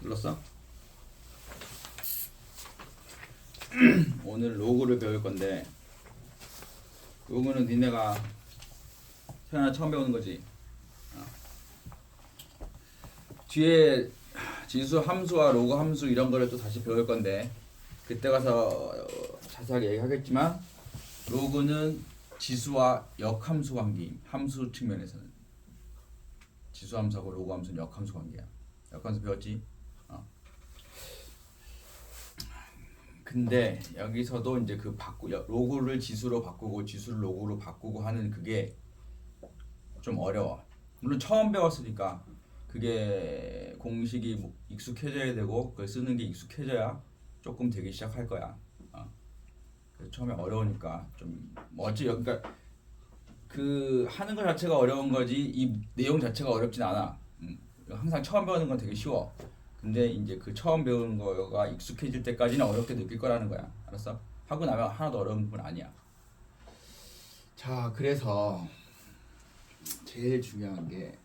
눌렀어? 오늘 로그를 배울 건데 로그는 니네가 태어나 처음 배우는 거지. 뒤에 지수 함수와 로그 함수 이런 거를 또 다시 배울 건데 그때 가서 자세하게 얘기하겠지만 로그는 지수와 역함수 관계임. 함수 측면에서는 지수 함수하고 로그 함수는 역함수 관계야. 역함수 배웠지? 근데 여기서도 이제 그 로그를 지수로 바꾸고 지수를 로그로 바꾸고 하는 그게 좀 어려워. 물론 처음 배웠으니까 그게 공식이 익숙해져야 되고 그걸 쓰는 게 익숙해져야 조금 되기 시작할 거야. 그래서 처음에 어려우니까 좀 어찌 그러니까 그 하는 것 자체가 어려운 거지 이 내용 자체가 어렵진 않아. 항상 처음 배우는 건 되게 쉬워. 근데 이제 그 처음 배우는 거가 익숙해질 때까지는 어렵게 느낄 거라는 거야. 알았어? 하고 나면 하나도 어려운 부분 아니야. 자, 그래서 제일 중요한 게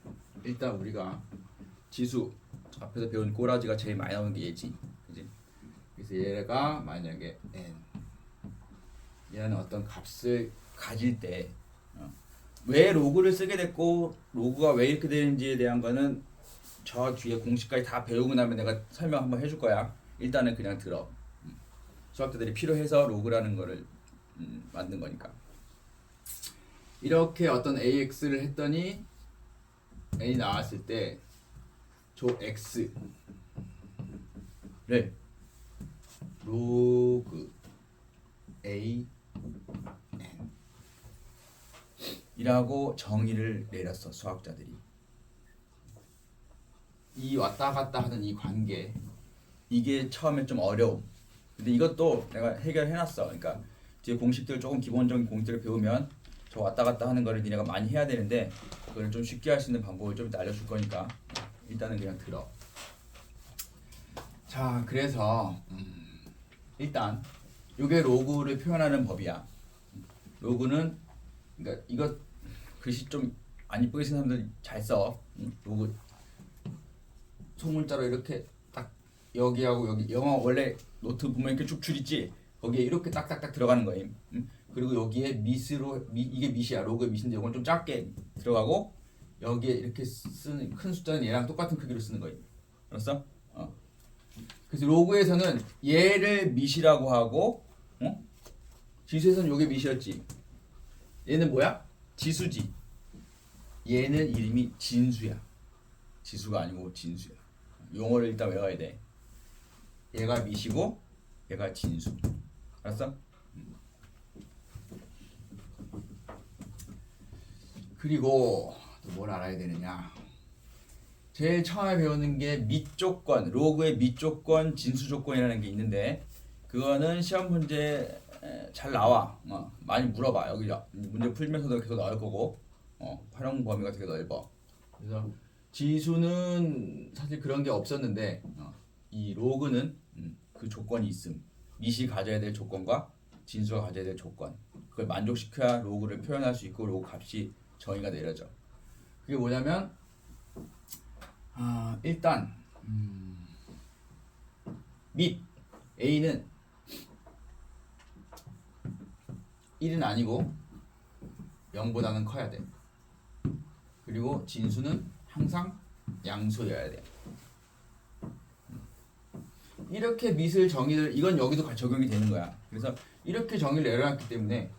일단 우리가 지수 앞에서 배운 꼬라지가 제일 많이 나오는 게 얘지. 그지? 그래서 얘가 만약에 n 얘는 어떤 값을 가질 때 왜 로그를 쓰게 됐고 로그가 왜 이렇게 되는지에 대한 거는 저 뒤에 공식까지 다 배우고 나면 내가 설명 한번 해줄 거야. 일단은 그냥 들어. 수학자들이 필요해서 로그라는 거를 만든 거니까. 이렇게 어떤 AX를 했더니 N이 나왔을 때 저 X를 로그 A N 이라고 정의를 내렸어 수학자들이. 이 왔다 갔다 하는 이 관계 이게 처음에 좀 어려움. 근데 이것도 내가 해결해놨어. 그러니까 뒤에 공식들 조금 기본적인 공식들을 배우면 저 왔다 갔다 하는 거를 니네가 많이 해야 되는데 그걸 좀 쉽게 할 수 있는 방법을 좀 알려줄 거니까 일단은 그냥 들어. 자, 그래서 일단 이게 로그를 표현하는 법이야. 로그는 그러니까 이거 글씨 좀 안 이쁘게 쓴 사람들 잘 써. 로그 소문자로 이렇게 딱 여기하고 여기 영어 원래 노트 보면 이렇게 쭉 줄 있지. 거기에 이렇게 딱딱딱 들어가는 거예요. 그리고 여기에 이게 밑이야. 로그의 밑인데 이건 좀 작게 들어가고 여기에 이렇게 쓰는 큰 숫자는 얘랑 똑같은 크기로 쓰는 거예요. 알았어? 그래서 로그에서는 얘를 밑이라고 하고 지수에서는 요게 밑이었지. 얘는 뭐야? 지수지. 얘는 이름이 진수야. 지수가 아니고 진수야. 용어를 일단 외워야 돼. 얘가 밑이고 얘가 진수. 알았어? 그리고 또 뭘 알아야 되느냐? 제일 처음에 배우는 게 밑조건, 로그의 밑조건, 진수조건이라는 게 있는데 그거는 시험 문제 잘 나와. 많이 물어봐. 여기 문제 풀면서도 계속 나올 거고 활용 범위가 되게 넓어. 그래서 지수는 사실 그런 게 없었는데 이 로그는 그 조건이 있음. 밑이 가져야 될 조건과 진수가 가져야 될 조건. 그걸 만족시켜야 로그를 표현할 수 있고 로그 값이 정의가 내려져. 그게 뭐냐면 일단 밑 A는 1은 아니고 0보다는 커야 돼. 그리고 진수는 항상 양수여야 돼. 이렇게 밑을 정의를 이건 여기도 적용이 되는 거야. 그래서 이렇게 정의를 내려놨기 때문에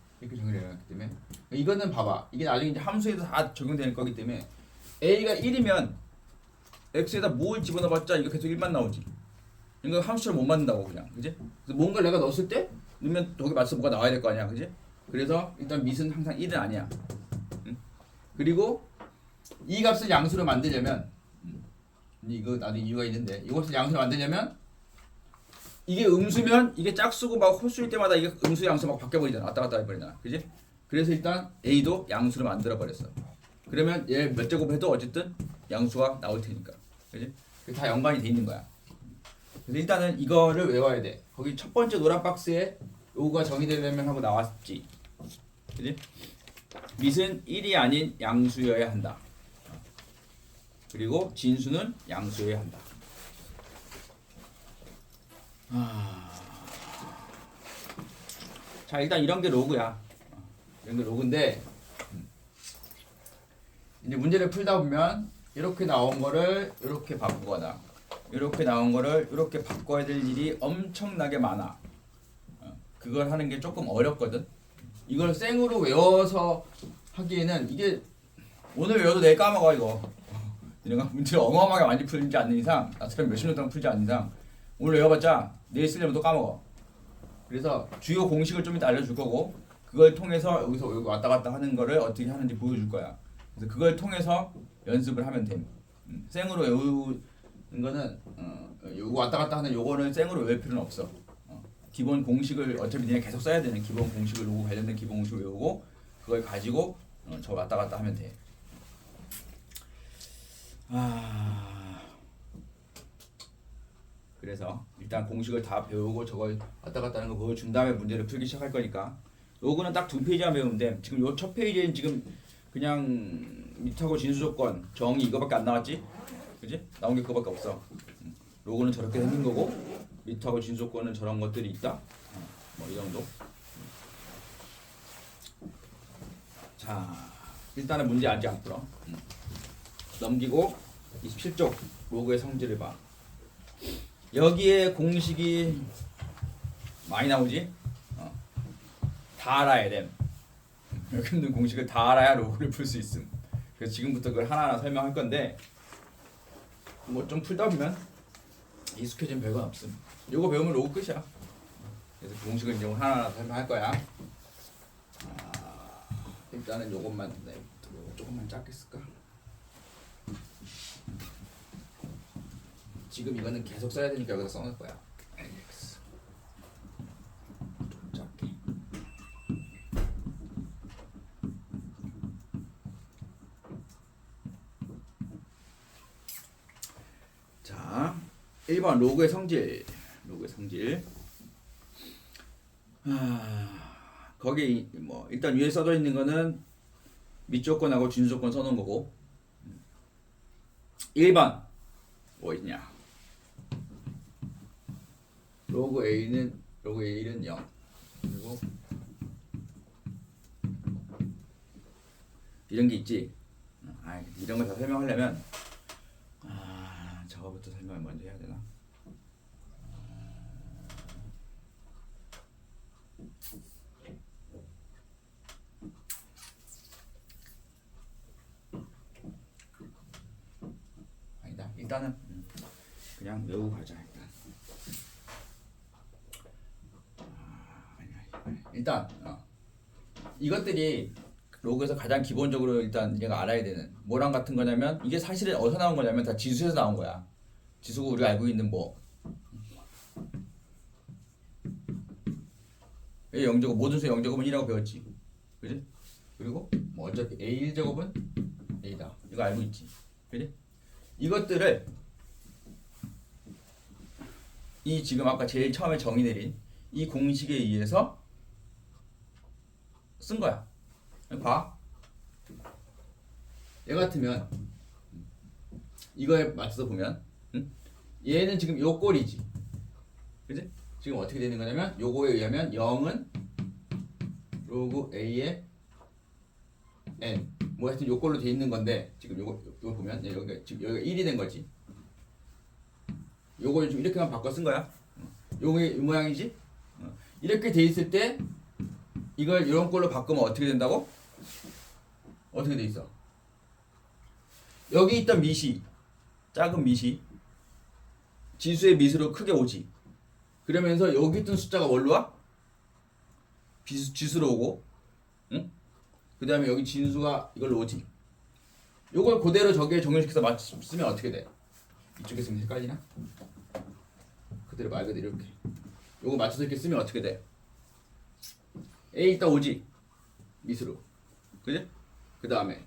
이거는 봐봐. 이게 나중에 이제 함수에도 다 적용되는 거기 때문에 A가 1이면 X에다 뭘 집어넣어봤자 이거 계속 1만 나오지. 이거 함수처럼 못 만든다고 그냥, 그지? 그래서 뭔가 내가 넣었을 때 넣으면 거기 맞춰서 뭐가 나와야 될 거 아니야, 그지? 그래서 일단 밑은 항상 1은 아니야. 그리고 이 값을 양수로 만들려면 이거 나도 이유가 있는데 이것을 양수로 만들려면 이게 음수면 이게 짝수고 막 홀수일 때마다 이게 음수 양수 막 바뀌어버리잖아. 왔다 갔다 해버리잖아, 그지? 그래서 일단 A도 양수로 만들어 버렸어. 그러면 얘 몇 제곱해도 어쨌든 양수가 나올 테니까, 그지? 다 연관이 돼 있는 거야. 그래서 일단은 이거를 외워야 돼. 거기 첫 번째 노란 박스에 로그가 정의되려면 하고 나왔지, 그지? 밑은 1이 아닌 양수여야 한다. 그리고 진수는 양수여야 한다. 자, 일단 이런 게 로그야. 이런 게 로그인데 이제 문제를 풀다 보면 이렇게 나온 거를 이렇게 바꾸거나 이렇게 나온 거를 이렇게 바꿔야 될 일이 엄청나게 많아. 그걸 하는 게 조금 어렵거든. 이걸 생으로 외워서 하기에는 이게 오늘 외워도 내일 까먹어 이거. 내가 문제를 어마어마하게 많이 풀지 않는 이상, 나처럼 몇십 년 동안 풀지 않는 이상 오늘 외워봤자 내일 쓰려면 또 까먹어. 그래서 주요 공식을 좀 이따 알려줄 거고 그걸 통해서 여기서 여기 왔다 갔다 하는 거를 어떻게 하는지 보여줄 거야. 그래서 그걸 통해서 연습을 하면 돼. 생으로 외우는 거는 요거 왔다 갔다 하는 요거는 생으로 외울 필요는 없어. 기본 공식을 어차피 니네 계속 써야 되는 기본 공식을 로고 관련된 기본 공식을 외우고 그걸 가지고 저 왔다 갔다 하면 돼. 그래서 일단 공식을 다 배우고 저걸 왔다 갔다 하는 거 보여준 다음에 문제를 풀기 시작할 거니까 요거는 딱 2페이지만 배우면 돼. 지금 요 첫 페이지엔 지금 그냥 밑하고 진수 조건 정의 이거밖에 안 나왔지? 그지? 나온 게 그거밖에 없어. 로고는 저렇게 생긴 거고 밑하고 진수 조건은 저런 것들이 있다. 뭐 이 정도. 자, 일단은 문제 아직 안 풀어. 넘기고 27쪽 로그의 성질을 봐. 여기에 공식이 많이 나오지? 다 알아야 돼. 여기 있는 공식을 다 알아야 로그를 풀 수 있음. 그래서 지금부터 그걸 하나하나 설명할 건데 뭐 좀 풀다 보면 익숙해지면 별건 없음. 요거 배우면 로그 끝이야. 그래서 공식을 이제 하나하나 설명할 거야. 일단은 요것만 조금만 작게 쓸까? 지금 이거는 계속 써야 되니까 여기다 써놓을 거야. 알겠어. 좀 작게. 자, 1번 로그의 성질. 로그의 성질. 거기 뭐 일단 위에 써져 있는 거는 밑조건하고 진수조건 써놓은 거고. 1번 뭐 있냐? 로그 A는 0 그리고 이런 게 있지. 이런 거 다 설명하려면 저거부터 설명을 먼저 해야 되나? 아니다. 일단은 그냥 외우고 가자. 일단 이것들이 로그에서 가장 기본적으로 일단 얘가 알아야 되는 뭐랑 같은 거냐면 이게 사실은 어디서 나온 거냐면 다 지수에서 나온 거야. 지수가 우리가 알고 있는 뭐 A 0제곱 모든 수 0제곱은 1이라고 배웠지. 그지? 그리고 뭐 어차피 A 1제곱은 A다. 이거 알고 있지. 그지? 이것들을 이 지금 아까 제일 처음에 정의 내린 이 공식에 의해서 쓴 거야. 봐. 얘 같으면 이거에 맞춰서 보면 얘는 지금 요 꼴이지. 그지? 지금 어떻게 되는 거냐면 요거에 의하면 0은 로그 A의 N 뭐 하여튼 요 꼴로 돼 있는 건데 지금 요거 보면 여기가 지금 여기가 1이 된 거지. 요걸 좀 이렇게만 바꿔 쓴 거야. 요게 이 모양이지? 이렇게 돼 있을 때 이걸 이런 꼴로 바꾸면 어떻게 된다고? 어떻게 돼 있어? 여기 있던 밑이 작은 밑이 지수의 밑으로 크게 오지. 그러면서 여기 있던 숫자가 뭘로 와? 지수로 오고, 응? 그 다음에 여기 진수가 이걸로 오지. 요걸 그대로 저기에 정렬시켜서 쓰면 어떻게 돼? 이쪽에 쓰면 헷갈리나? 그대로 말 그대로 이렇게. 요거 맞춰서 이렇게 쓰면 어떻게 돼? A 일단 오지. 밑으로. 그지? 그 다음에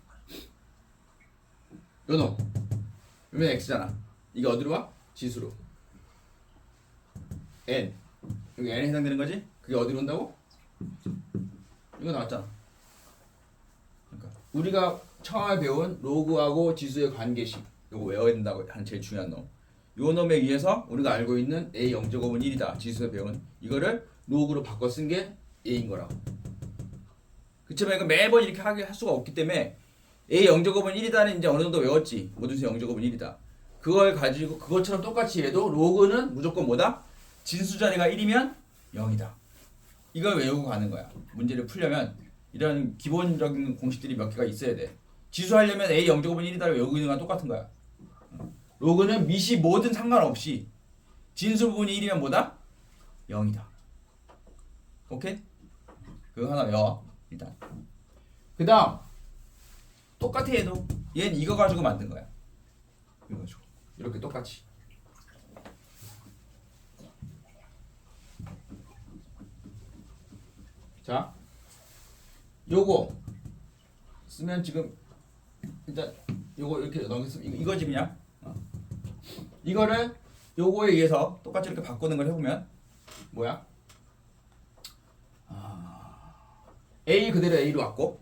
요놈. 요놈 X잖아. 이게 어디로 와? 지수로. N. 여기 N에 해당되는 거지? 그게 어디로 온다고? 이거 나왔잖아. 그러니까 우리가 처음에 배운 로그하고 지수의 관계식. 요거 외워야 된다고 한 제일 중요한 놈. 요 놈에 의해서 우리가 알고 있는 A 0제곱은 1이다. 지수에서 배운 이거를 로그로 바꿔 쓴 게 A인 거라고. 그렇지만 이거 매번 이렇게 하게 할 수가 없기 때문에 A 0제곱은 1이다는 이제 어느 정도 외웠지. 모든 수 0제곱은 1이다. 그걸 가지고 그것처럼 똑같이 해도 로그는 무조건 뭐다? 진수 자리가 1이면 0이다. 이걸 외우고 가는 거야. 문제를 풀려면 이런 기본적인 공식들이 몇 개가 있어야 돼. 지수하려면 A 0제곱은 1이다를 외우고 있는 건 똑같은 거야. 로그는 밑이 뭐든 상관없이 진수 부분이 1이면 뭐다? 0이다. 오케이? 그거 하나 외워. 일단 그 다음 똑같아 얘도 얘는 이거 가지고 만든 거야. 이거 가지고 이렇게 똑같이 자 요거 쓰면 지금 일단 요거 이렇게 넘겼으면 이거지 그냥 이거를 요거에 의해서 똑같이 이렇게 바꾸는 걸 해보면 뭐야? A 그대로 A로 왔고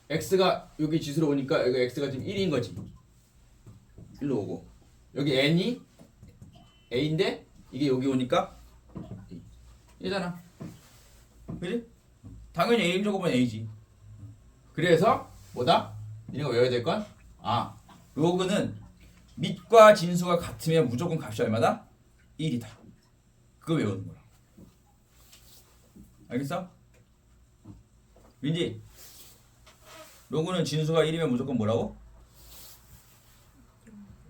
X가 여기 지수로 오니까 여기 X가 지금 1인 거지. 1로 오고 여기 N이 A인데 이게 여기 오니까 얘잖아. 그지? 당연히 A 제곱은 A지. 그래서 뭐다? 이거 외워야 될 건? 로그는 밑과 진수가 같으면 무조건 값이 얼마다? 1이다. 그거 외우는 거야. 알겠어? 민지, 로그는 진수가 1이면 무조건 뭐라고?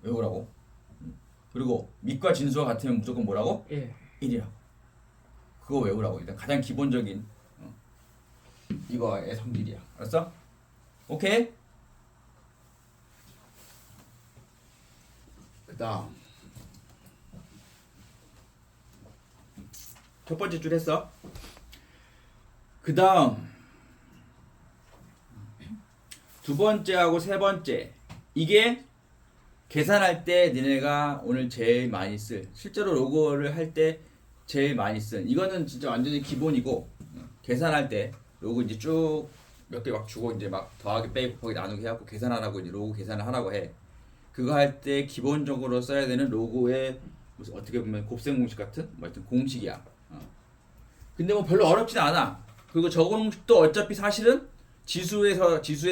외우라고. 그리고 밑과 진수가 같으면 무조건 뭐라고? 1이라고. 그거 외우라고. 일단 가장 기본적인 이거의 성질이야. 알았어? 오케이? 그 다음 첫 번째 줄 했어. 그 다음 두 번째하고 세 번째 이게 계산할 때 니네가 오늘 제일 많이 쓸 실제로 로그를 할 때 제일 많이 쓴 이거는 진짜 완전히 기본이고 계산할 때 로그 이제 쭉 몇 개 막 주고 이제 막 더하기 빼기 곱하기 나누기 해갖고 계산하라고 이제 로그 계산을 하라고 해. 그거 할 때 기본적으로 써야 되는 로그의 무슨 어떻게 보면 곱셈 공식 같은 뭐 하여튼 공식이야. 근데 뭐 별로 어렵진 않아. 그리고 저 공식도 어차피 사실은 지수의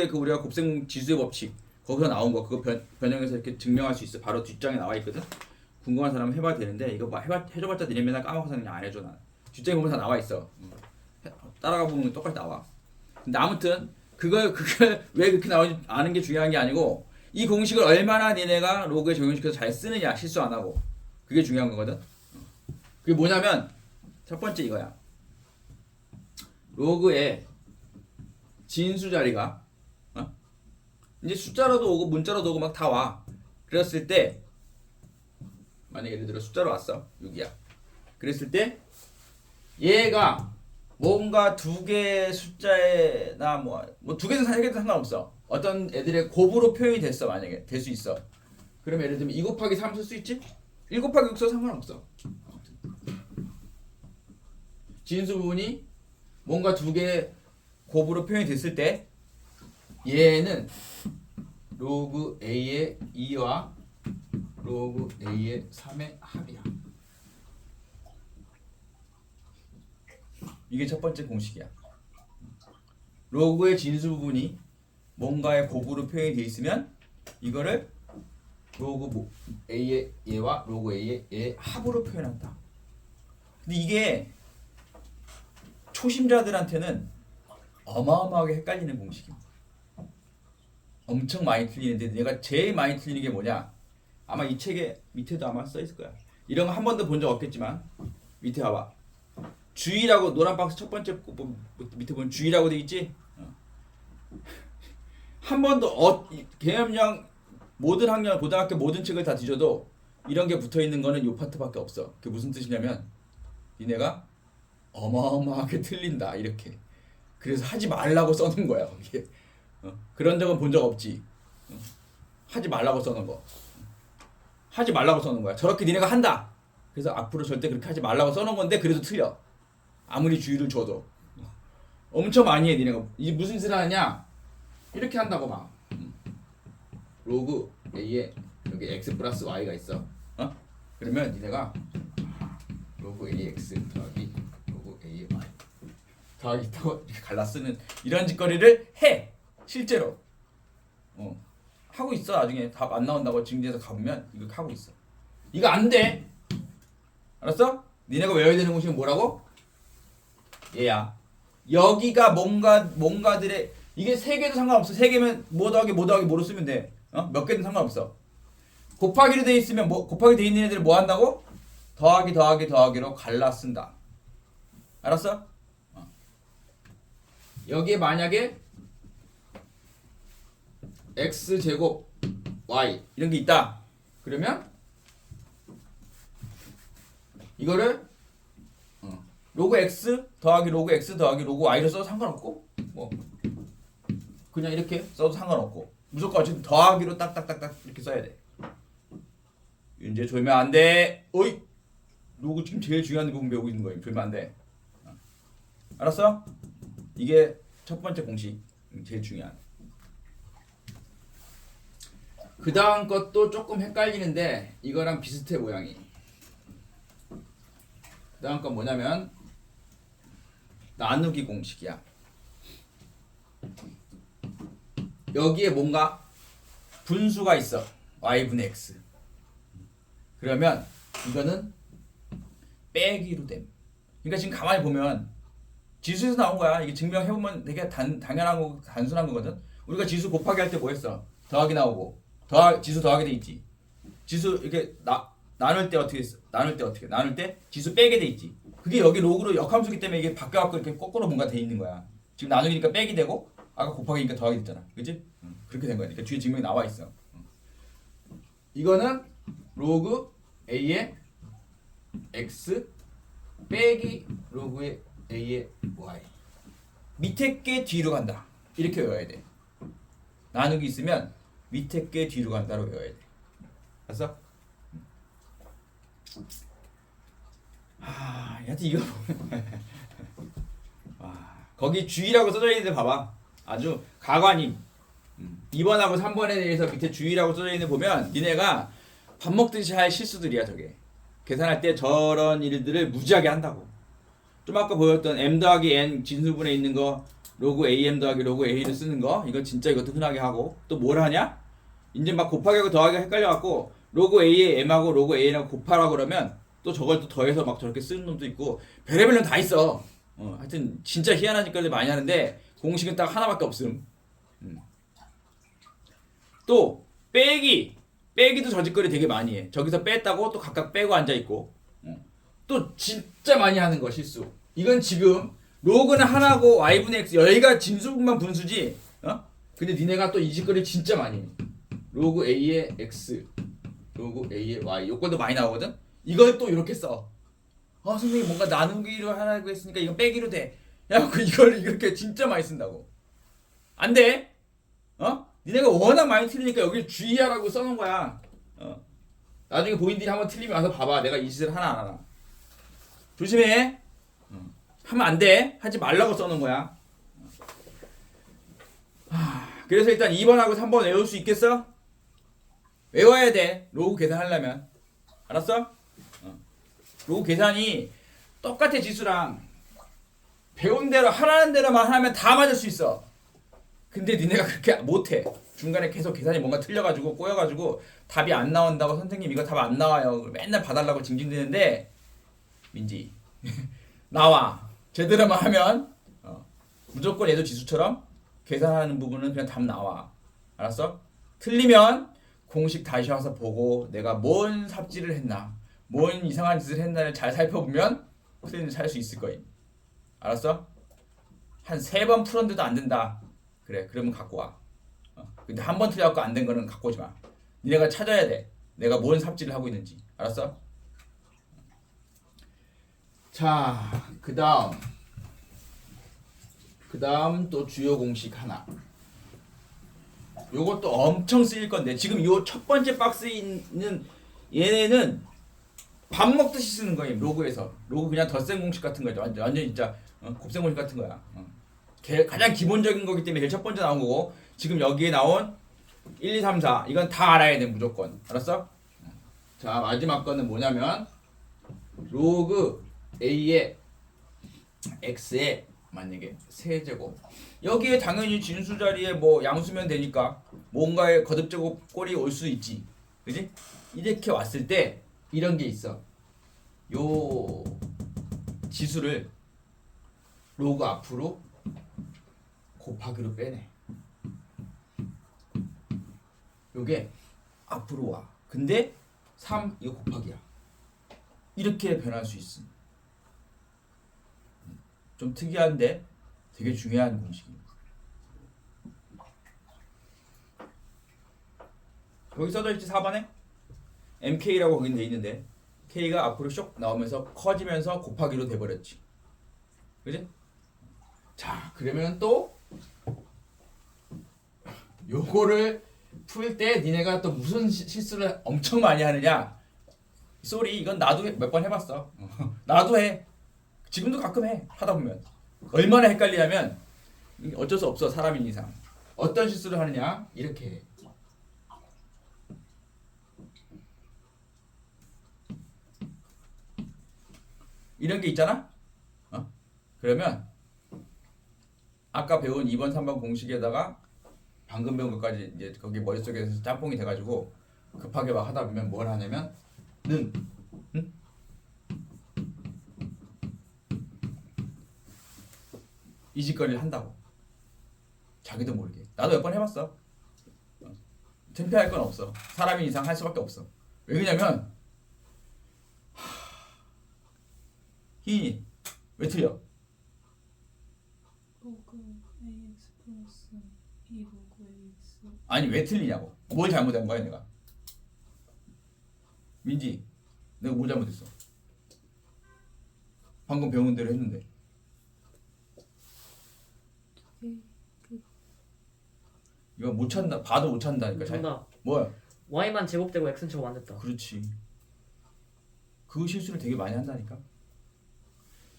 그 우리가 곱셈 지수의 법칙 거기서 나온 거 그거 변형해서 이렇게 증명할 수 있어. 바로 뒷장에 나와 있거든. 궁금한 사람은 해봐야 되는데 이거 해줘봤자 니네 맨날 까먹어서 그냥 안 해줘. 난 뒷장에 보면 다 나와 있어. 따라가 보면 똑같이 나와. 근데 아무튼 그걸 왜 그렇게 나오는지 아는 게 중요한 게 아니고 이 공식을 얼마나 니네가 로그에 적용시켜서 잘 쓰느냐 실수 안 하고 그게 중요한 거거든. 그게 뭐냐면 첫 번째 이거야. 로그에 진수 자리가 이제 숫자로도 오고 문자로도 오고 막 다 와. 그랬을 때 만약에 예를 들어 숫자로 왔어 6이야. 그랬을 때 얘가 뭔가 두 개의 숫자에나 뭐 두 개든 세 개든 상관없어. 어떤 애들의 곱으로 표현이 됐어. 만약에 될 수 있어. 그러면 예를 들면 2 곱하기 3 쓸 수 있지? 1 곱하기 6 써도 상관없어. 진수 부분이 뭔가 두 개의 곱으로 표현이 됐을 때 얘는 로그 A의 2와 로그 A의 3의 합이야. 이게 첫 번째 공식이야. 로그의 진수 부분이 뭔가의 곱으로 표현이 되어 있으면 이거를 로그 A의 얘와 로그 A의 얘의 합으로 표현한다. 근데 이게 초심자들한테는 어마어마하게 헷갈리는 공식입니다. 엄청 많이 틀리는데 내가 제일 많이 틀리는 게 뭐냐? 아마 이 책에 밑에도 아마 써 있을 거야. 이런 거 한 번도 본 적 없겠지만 밑에 봐봐. 주의라고 노란 박스 첫 번째 밑에 보면 주의라고 돼 있지? 한 번도 개념형 모든 학년 고등학교 모든 책을 다 뒤져도 이런 게 붙어 있는 거는 요 파트밖에 없어. 그게 무슨 뜻이냐면 니네가 어마어마하게 틀린다 이렇게. 그래서 하지 말라고 써놓은 거야 거기에. 그런 적은 본 적 없지. 하지 말라고 써놓은 거. 하지 말라고 써놓은 거야. 저렇게 니네가 한다. 그래서 앞으로 절대 그렇게 하지 말라고 써놓은 건데 그래도 틀려. 아무리 주의를 줘도. 엄청 많이 해 니네가. 이게 무슨 짓을 하냐? 이렇게 한다고 막. 로그 A에 여기 x 플러스 y가 있어. 그러면 니네가 로그 AX 더하기 로그 AY 더하기 또 이렇게 갈라 쓰는 이런 짓거리를 해. 실제로 하고 있어. 나중에 답 안 나온다고 증대해서 가보면 이거 하고 있어. 이거 안 돼. 알았어? 니네가 외워야 되는 공식은 뭐라고? 얘야. 여기가 뭔가들의 이게 세 개도 상관없어. 세 개면 뭐 더하기 뭐로 쓰면 돼. 몇 개든 상관없어. 곱하기로 돼 있으면 곱하기 돼 있는 애들을 뭐 한다고? 더하기로 갈라 쓴다. 알았어? 여기에 만약에 x 제곱 y 이런 게 있다. 그러면 이거를 로그 x 더하기 로그 y로 써도 상관없고 뭐 그냥 이렇게 써도 상관없고 무조건 어쨌든 더하기로 딱딱딱딱 이렇게 써야 돼. 이제 졸면 안 돼. 어이 로그 지금 제일 중요한 부분 배우고 있는 거예요. 졸면 안 돼. 알았어? 이게 첫 번째 공식 제일 중요한. 그 다음 것도 조금 헷갈리는데 이거랑 비슷해 모양이. 그 다음 건 뭐냐면 나누기 공식이야. 여기에 뭔가 분수가 있어. y분의 x. 그러면 이거는 빼기로 됨. 그러니까 지금 가만히 보면 지수에서 나온 거야. 이게 증명해보면 되게 당연한 거고 단순한 거거든. 우리가 지수 곱하기 할 때 뭐 했어? 더하기 나오고 지수 더하게 돼 있지. 지수 이렇게 나눌 때 어떻게 했어? 나눌 때 지수 빼게 돼 있지. 그게 여기 로그로 역함수기 때문에 이게 바뀌어갖고 이렇게 거꾸로 뭔가 돼 있는 거야. 지금 나누기니까 빼기 되고 아까 곱하기니까 더하기 됐잖아. 그치? 그렇게 된 거야. 그러니까 뒤에 증명이 나와 있어. 이거는 로그 a의 x 빼기 로그의 a의 y. 밑에 게 뒤로 간다. 이렇게 외워야 돼. 나누기 있으면 밑에 게 뒤로 간다로 외워야 돼. 알았어? 하여튼 이거 거기 주의라고 써져 있는데 봐봐. 아주 가관임. 2번하고 3번에 대해서 밑에 주의라고 써져 있는 데 보면 니네가 밥 먹듯이 할 실수들이야 저게. 계산할 때 저런 일들을 무지하게 한다고. 좀 아까 보였던 m 더하기 n 진수분에 있는 거 로그 am 더하기 로그 a를 쓰는 거 이거 진짜 이것도 흔하게 하고 또 뭘 하냐? 이제 막 곱하기하고 더하기가 헷갈려갖고 로그 a에 m하고 로그 a랑 곱하라고 그러면 또 저걸 또 더해서 막 저렇게 쓰는 놈도 있고 별의별 놈 다 있어. 하여튼 진짜 희한한 짓거리들 많이 하는데 공식은 딱 하나밖에 없음. 또 빼기도 저 짓거리 되게 많이 해. 저기서 뺐다고 또 각각 빼고 앉아있고 또 진짜 많이 하는 거 실수. 이건 지금 로그는 하나고 y분의 x 여기가 진수분만 분수지. 근데 니네가 또 이 짓거리 진짜 많이 해. 로그 a의 x 로그 a의 y 요건도 많이 나오거든. 이걸 또 이렇게 써. 선생님 뭔가 나누기로 하라고 했으니까 이건 빼기로 돼. 야, 이걸 이렇게 진짜 많이 쓴다고. 안 돼. 니네가 워낙 많이 틀리니까 여기 주의하라고 써놓은 거야. 나중에 본인들이 한번 틀리면 와서 봐봐. 내가 이 짓을 하나 안 하나. 조심해. 하면 안 돼. 하지 말라고 써놓은 거야. 그래서 일단 2번하고 3번 외울 수 있겠어? 외워야 돼. 로그 계산하려면. 알았어? 로그 계산이 똑같아 지수랑 배운 대로 하라는 대로만 하면 다 맞을 수 있어. 근데 니네가 그렇게 못해. 중간에 계속 계산이 뭔가 틀려가지고 꼬여가지고 답이 안 나온다고 선생님 이거 답 안 나와요. 맨날 봐달라고 징징대는데 민지 나와. 제대로만 하면 무조건 얘도 지수처럼 계산하는 부분은 그냥 답 나와. 알았어? 틀리면 공식 다시 와서 보고 내가 뭔 삽질을 했나 뭔 이상한 짓을 했나를 잘 살펴보면 틀린 살 수 있을 거임. 알았어? 한 3번 풀었는데도 안 된다. 그래 그러면 갖고 와. 근데 한 번 틀려갖고 안 된 거는 갖고 오지 마. 니네가 찾아야 돼. 내가 뭔 삽질을 하고 있는지. 알았어? 자, 그 다음 또 주요 공식 하나. 요것도 엄청 쓰일 건데 지금 요 첫 번째 박스에 있는 얘네는 밥 먹듯이 쓰는 거예요. 로그에서. 로그 그냥 덧셈 공식 같은 거죠. 완전 진짜 곱셈 공식 같은 거야. 가장 기본적인 거기 때문에 제일 첫 번째 나온 거고 지금 여기에 나온 1, 2, 3, 4 이건 다 알아야 돼 무조건. 알았어? 자, 마지막 거는 뭐냐면 로그 A의 X의 만약에 세제곱, 여기에 당연히 진수 자리에 뭐 양수면 되니까 뭔가의 거듭제곱 꼴이 올 수 있지, 그지? 이렇게 왔을 때 이런 게 있어. 요 지수를 로그 앞으로 곱하기로 빼내. 요게 앞으로 와. 근데 3 이거 곱하기야. 이렇게 변할 수 있음. 좀 특이한데 되게 중요한 공식입니다. 여기 써져 있지 4번에 MK라고 거긴 돼 있는데 K가 앞으로 쇽 나오면서 커지면서 곱하기로 돼버렸지. 그지? 자, 그러면 또 요거를 풀 때 니네가 또 무슨 실수를 엄청 많이 하느냐? 쏘리, 이건 나도 몇 번 해봤어. 나도 해. 지금도 가끔 해. 하다 보면 얼마나 헷갈리냐면 어쩔 수 없어, 사람인 이상. 어떤 실수를 하느냐? 이렇게 해. 이런 게 있잖아. 그러면 아까 배운 2번, 3번 공식에다가 방금 배운 것까지 이제 거기 머릿속에서 짬뽕이 돼가지고 급하게 막 하다 보면 뭘 하냐면 는 이 짓거리를 한다고. 자기도 모르게. 나도 몇 번 해봤어. 창피할 건 없어. 사람인 이상 할 수밖에 없어. 왜 그러냐면 희인이 왜 틀려? 로그 AX 플러스 2 로그 AX. 아니 왜 틀리냐고. 뭘 잘못한 거야 내가? 민지, 내가 뭘 잘못했어? 방금 배운 대로 했는데. 이거 못 찾나? 봐도 못 찾는다니까. 정답. 뭐야? y만 제곱되고 x는 제곱 안 됐다. 그렇지. 그 실수를 되게 많이 한다니까.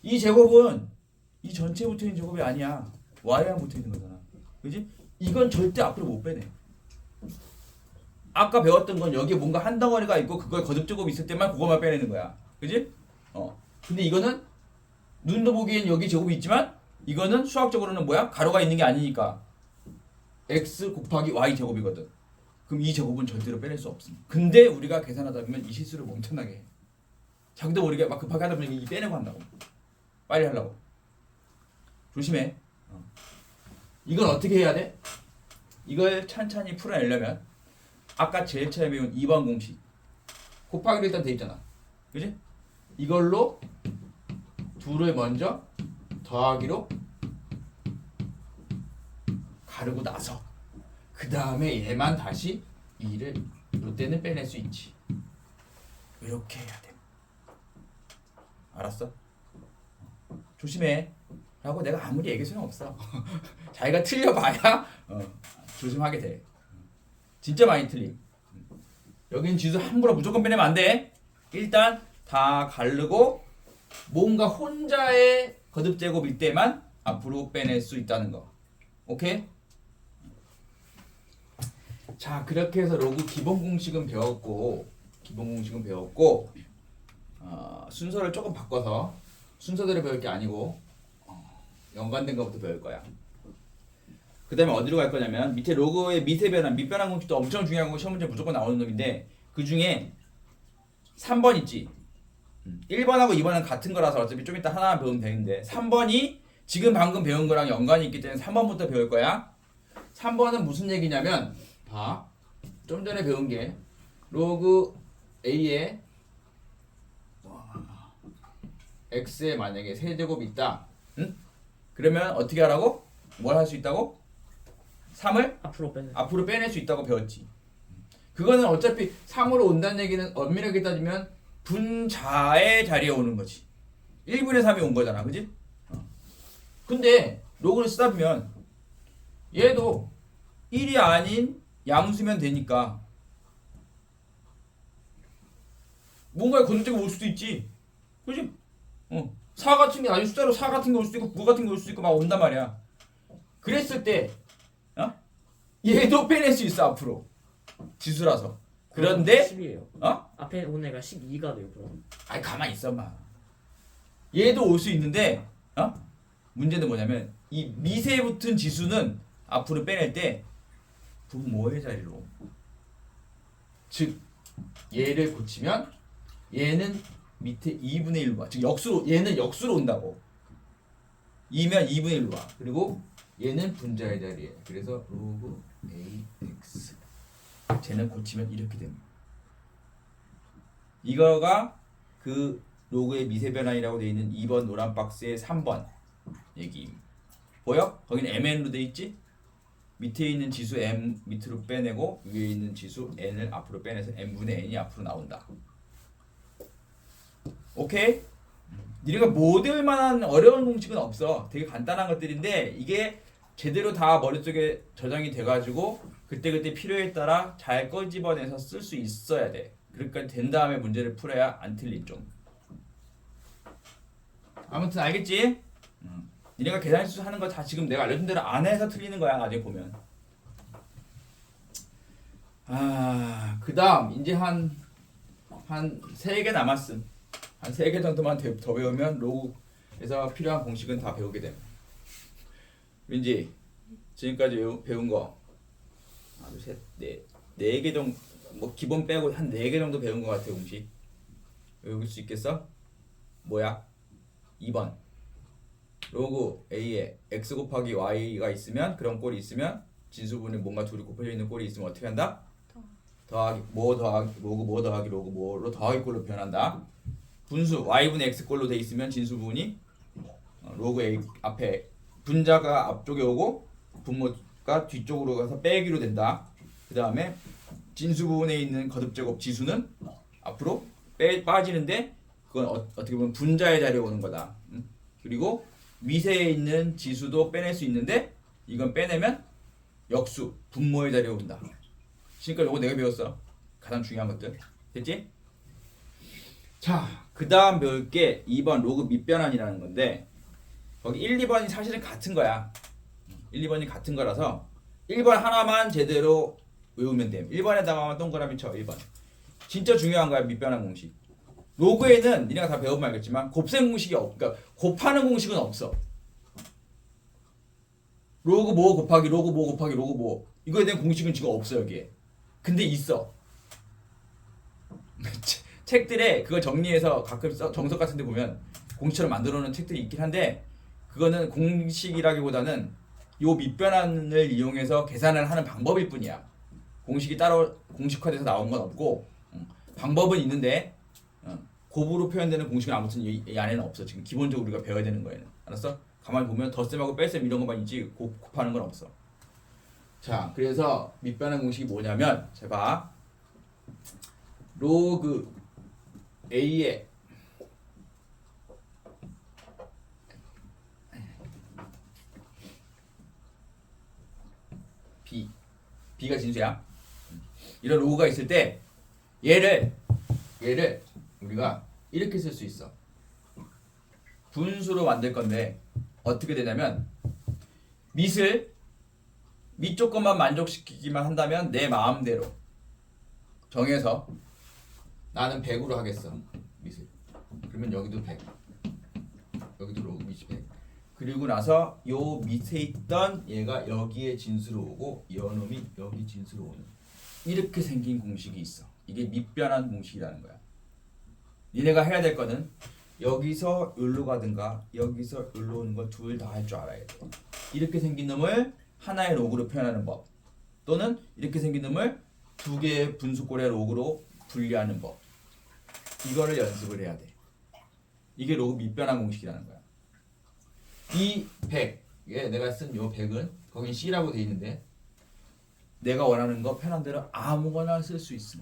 이 제곱은 이 전체에 붙어있는 제곱이 아니야. y만 붙어있는 거잖아. 그지? 이건 절대 앞으로 못 빼내. 아까 배웠던 건 여기에 뭔가 한 덩어리가 있고 그걸 거듭제곱이 있을 때만 그것만 빼내는 거야. 그지? 근데 이거는 눈도 보기엔 여기 제곱이 있지만 이거는 수학적으로는 뭐야? 가로가 있는 게 아니니까 x 곱하기 y 제곱이거든. 그럼 이 제곱은 절대로 빼낼 수 없습니다. 근데 우리가 계산하다 보면 이 실수를 멍청하게 해. 자기도 모르게 막 급하게 하다 보면 이 빼내고 한다고. 빨리 하려고. 조심해. 이건 어떻게 해야 돼? 이걸 찬찬히 풀어내려면 아까 제일 처음에 배운 2번 공식 곱하기로 일단 돼 있잖아. 그지? 이걸로 둘을 먼저 더하기로 가르고 나서 그 다음에 얘만 다시 2를 이때는 빼낼 수 있지. 이렇게 해야 돼. 알았어? 조심해 라고 내가 아무리 얘기해 소용없어. 자기가 틀려봐야 조심하게 돼. 진짜 많이 틀림. 여긴 지수 함부로 무조건 빼내면 안 돼. 일단 다 가르고 뭔가 혼자의 거듭제곱일 때만 앞으로 빼낼 수 있다는 거. 오케이? 자, 그렇게 해서 로그 기본 공식은 배웠고 순서를 조금 바꿔서 순서대로 배울 게 아니고 연관된 것부터 배울 거야. 그 다음에 어디로 갈 거냐면 밑에 로그의 밑에 변환, 밑변환 공식도 엄청 중요한 거 시험 문제 무조건 나오는 놈인데 그 중에 3번 있지. 1번하고 2번은 같은 거라서 어차피 좀 이따 하나만 배우면 되는데 3번이 지금 방금 배운 거랑 연관이 있기 때문에 3번부터 배울 거야. 3번은 무슨 얘기냐면 봐. 좀 전에 배운 게 로그 A에 X에 만약에 세제곱이 있다. 응? 그러면 어떻게 하라고? 뭘 할 수 있다고? 3을 앞으로 빼낼 수 있다고 배웠지. 그거는 어차피 3으로 온다는 얘기는 엄밀하게 따지면 분자의 자리에 오는 거지. 1분의 3이 온 거잖아. 그지? 근데 로그를 쓰다 보면 얘도 1이 아닌 양수면 되니까 뭔가에 거듭제곱 올 수도 있지. 그지? 4 같은 게 아주 숫자로 4 같은 게 올 수도 있고 9 같은 게 올 수도 있고 막 온단 말이야. 그랬을 때 얘도 빼낼 수 있어 앞으로. 지수라서. 그런데 10이에요. 앞에 오는 애가 12가 돼요 그럼. 아니 가만히 있어봐. 얘도 올 수 있는데 문제는 뭐냐면 이 밑에 붙은 지수는 앞으로 빼낼 때 분모의 자리로, 즉 얘를 고치면 얘는 밑에 2분의 1로 와. 즉 역수로, 얘는 역수로 온다고. 2면 2분의 1로 와. 그리고 얘는 분자의 자리에. 그래서 로그 ax. 쟤는 고치면 이렇게 됩니다. 이거가 그 로그의 미세 변환이라고 되어 있는 2번 노란 박스의 3번 얘기. 보여? 거기는 mn으로 되어 있지? 밑에 있는 지수 m 밑으로 빼내고 위에 있는 지수 n을 앞으로 빼내서 n분의 n이 앞으로 나온다. 오케이? 니네가 못 외울 만한 어려운 공식은 없어. 되게 간단한 것들인데 이게 제대로 다 머릿속에 저장이 돼가지고 그때그때 필요에 따라 잘 꺼집어내서 쓸 수 있어야 돼. 그러니까 된 다음에 문제를 풀어야 안 틀린 좀. 아무튼 알겠지? 니네가 계산수 하는 거 다 지금 내가 알려준 대로 안 해서 틀리는 거야. 나중에 보면. 그 다음 이제 한 3개 남았음. 한 3개 정도만 더 배우면 로그에서 필요한 공식은 다 배우게 됨. 왠지 지금까지 배운 거 하나, 둘, 셋, 네 개 정도, 뭐 기본 빼고 한 4개 정도 배운 것 같아. 공식 외울 수 있겠어? 뭐야? 2번 로그 a에 x 곱하기 y가 있으면, 그런 꼴이 있으면, 진수분에 뭔가 둘이 곱해져 있는 꼴이 있으면 어떻게 한다? 더하기 뭐 더하기 로그 뭐 더하기 로그 뭐로 더하기 꼴로 변한다. 분수 y분의 x 꼴로 돼 있으면 진수분이 로그 a 앞에 분자가 앞쪽에 오고 분모가 뒤쪽으로 가서 빼기로 된다. 그 다음에 진수분에 있는 거듭제곱 지수는 앞으로 빠지는데 그건 어떻게 보면 분자의 자리에 오는 거다. 그리고 위세에 있는 지수도 빼낼 수 있는데 이건 빼내면 역수 분모의 자리에 온다. 지금까지 요거 내가 배웠어. 가장 중요한 것들. 됐지? 자, 그 다음 배울 게 2번 로그 밑변환이라는 건데 거기 1, 2번이 사실은 같은 거야. 1, 2번이 같은 거라서 1번 하나만 제대로 외우면 돼. 1번에다가만 동그라미 쳐. 1번. 진짜 중요한 거야. 밑변환 공식. 로그에는 니네가 다 배우면 알겠지만 곱셈 공식이 그러니까 곱하는 공식은 없어. 로그 뭐 곱하기 로그 뭐 곱하기 로그 뭐 이거에 대한 공식은 지금 없어 여기에. 근데 있어. 책들에 그걸 정리해서 가끔 정석 같은 데 보면 공식처럼 만들어 놓은 책들이 있긴 한데 그거는 공식이라기보다는 요 밑변환을 이용해서 계산을 하는 방법일 뿐이야. 공식이 따로 공식화돼서 나온 건 없고 방법은 있는데 곱으로 표현되는 공식은 아무튼 이 안에는 없어. 지금 기본적으로 우리가 배워야 되는 거에는. 알았어? 가만히 보면 덧셈하고 뺄셈 이런 것만 있지 곱하는 건 없어. 자, 그래서 밑변환 공식이 뭐냐면 잘 봐. 로그 a에 b가 진수야. 이런 로그가 있을 때 얘를 우리가 이렇게 쓸 수 있어. 분수로 만들 건데 어떻게 되냐면 밑 조건만 만족시키기만 한다면 내 마음대로 정해서 나는 100으로 하겠어. 밑을. 그러면 여기도 100. 여기도 로그 밑이 100. 그리고 나서 요 밑에 있던 얘가 여기에 진수로 오고 이놈이 여기 진수로 오는 이렇게 생긴 공식이 있어. 이게 밑변환 공식이라는 거야. 니네가 해야 될 거는 여기서 여기로 가든가 여기서 여기로 오는 걸 둘 다 할 줄 알아야 돼. 이렇게 생긴 놈을 하나의 로그로 표현하는 법 또는 이렇게 생긴 놈을 두 개의 분수꼴의 로그로 분리하는 법. 이거를 연습을 해야 돼. 이게 로그 밑변환 공식이라는 거야. 이 100, 내가 쓴 요 100은 거긴 C라고 돼 있는데 내가 원하는 거 편한 대로 아무거나 쓸 수 있음.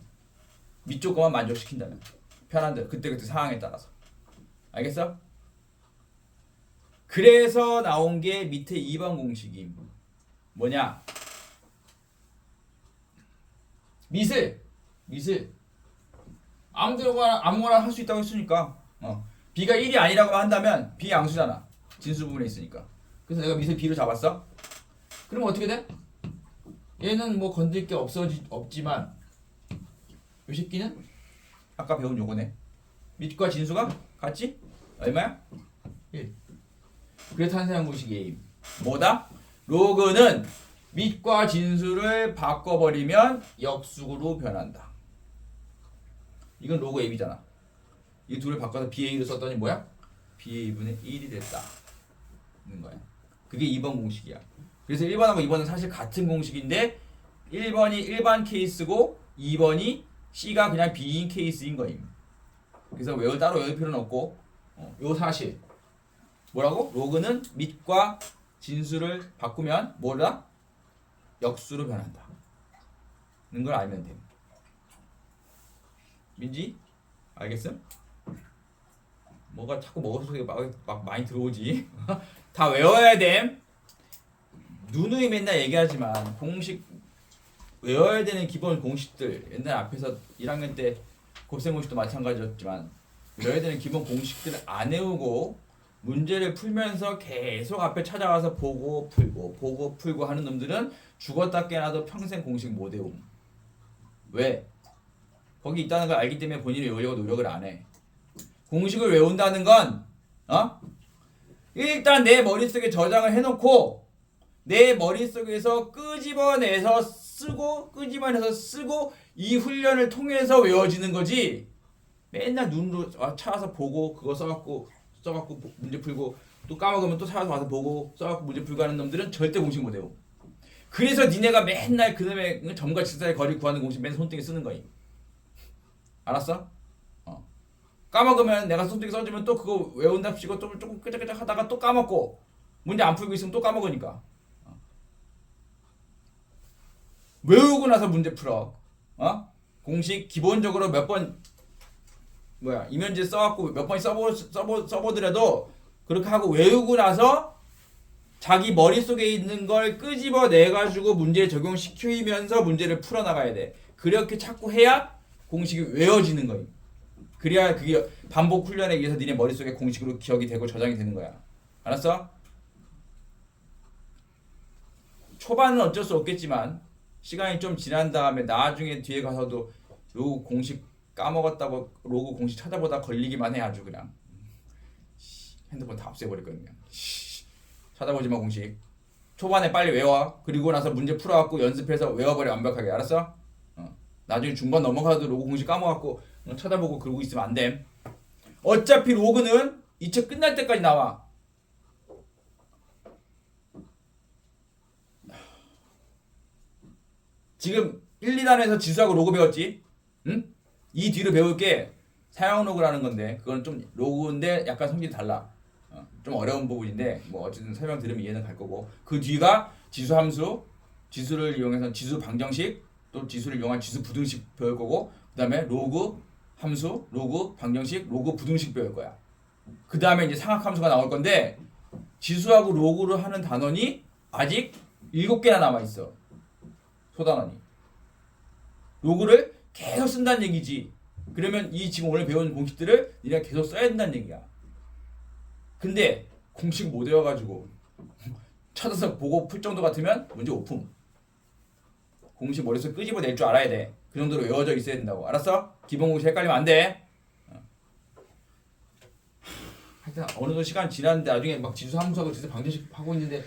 밑 조건만 만족시킨다면 편한 대로 그때그때 상황에 따라서. 알겠어? 그래서 나온 게 밑에 2번 공식이 뭐냐? 밑을 아무거나 할 수 있다고 했으니까 b가 1이 아니라고 한다면 b 양수잖아. 진수 부분에 있으니까. 그래서 내가 밑을 b로 잡았어. 그러면 어떻게 돼? 얘는 뭐 건들 게 없지만 이 새끼는 아까 배운 요거네. 밑과 진수가 같지? 얼마야? 1. 그래서 탄생한 공식 A. 뭐다? 로그는 밑과 진수를 바꿔버리면 역수로 변한다. 이건 로그 AB잖아. 이 둘을 바꿔서 BA로 썼더니 뭐야? BA분의 1이 됐다. 는 거야. 그게 2번 공식이야. 그래서 1번하고 2번은 사실 같은 공식인데 1번이 일반 케이스고 2번이 C가 그냥 B인 케이스인 거임. 그래서 따로 외울 필요는 없고 요 사실 뭐라고? 로그는 밑과 진수를 바꾸면 뭐라? 역수로 변한다. 는 걸 알면 돼. 민지? 알겠음? 뭐가 자꾸 먹어서 막 많이 들어오지? 다 외워야 됨. 누누이 맨날 얘기하지만 공식 외워야 되는 기본 공식들 옛날 앞에서 1학년 때 곱셈 공식도 마찬가지였지만 외워야 되는 기본 공식들을 안 외우고 문제를 풀면서 계속 앞에 찾아와서 보고 풀고 하는 놈들은 죽었다 깨나도 평생 공식 못 외움. 왜? 거기 있다는 걸 알기 때문에 본인이 외우려고 노력을 안 해. 공식을 외운다는 건 일단 내 머릿속에 저장을 해놓고 내 머릿속에서 끄집어내서 쓰고 이 훈련을 통해서 외워지는 거지. 맨날 눈으로 찾아서 보고 그거 써갖고 문제 풀고 또 까먹으면 또 찾아서 와서 보고 써갖고 문제 풀고 하는 놈들은 절대 공식 못 외워. 그래서 니네가 맨날 그놈의 점과 질서의 거리 구하는 공식 맨날 손등에 쓰는 거임. 알았어? 까먹으면 내가 손등에 써주면 또 그거 외운답시고 또 조금 끄적끄적 하다가 또 까먹고 문제 안 풀고 있으면 또 까먹으니까. 외우고 나서 문제 풀어. 공식 기본적으로 몇 번 이면지 써갖고 몇 번 써보더라도 그렇게 하고 외우고 나서 자기 머릿속에 있는 걸 끄집어내가지고 문제에 적용시키면서 문제를 풀어나가야 돼. 그렇게 자꾸 해야 공식이 외워지는 거야. 그래야 그게 반복 훈련에 의해서 니네 머릿속에 공식으로 기억이 되고 저장이 되는 거야. 알았어? 초반은 어쩔 수 없겠지만 시간이 좀 지난 다음에 나중에 뒤에 가서도 요 공식 까먹었다고 로그 공식 찾아보다 걸리기만 해. 아주 그냥 핸드폰 다 없애버릴 거야 그냥. 찾아보지 마 공식. 초반에 빨리 외워. 그리고 나서 문제 풀어갖고 연습해서 외워버려 완벽하게. 알았어? 나중에 중반 넘어가도 로그 공식 까먹었고 쳐다보고 그러고 있으면 안 됨. 어차피 로그는 이 책 끝날 때까지 나와. 지금 1, 2단에서 지수하고 로그 배웠지? 응? 이 뒤로 배울 게 사용 로그라는 건데 그건 좀 로그인데 약간 성질이 달라. 좀 어려운 부분인데 뭐 어쨌든 설명 들으면 이해는 갈 거고 그 뒤가 지수 함수, 지수를 이용해서 지수 방정식 또 지수를 이용한 지수 부등식 배울 거고 그 다음에 로그 함수, 로그 방정식, 로그 부등식 배울 거야. 그 다음에 이제 상학함수가 나올 건데 지수하고 로그를 하는 단원이 아직 7개나 남아있어. 소단원이. 로그를 계속 쓴다는 얘기지. 그러면 이 지금 오늘 배운 공식들을 니네가 계속 써야 된다는 얘기야. 근데 공식 못 외워가지고 찾아서 보고 풀 정도 같으면 문제 오품. 공식 머릿속에 끄집어낼 줄 알아야 돼. 그 정도로 외워져 있어야 된다고. 알았어? 기본 공식 헷갈리면 안 돼. 하여튼 어느 정도 시간 지났는데 나중에 막 지수 함수하고 지수 방정식 하고 있는데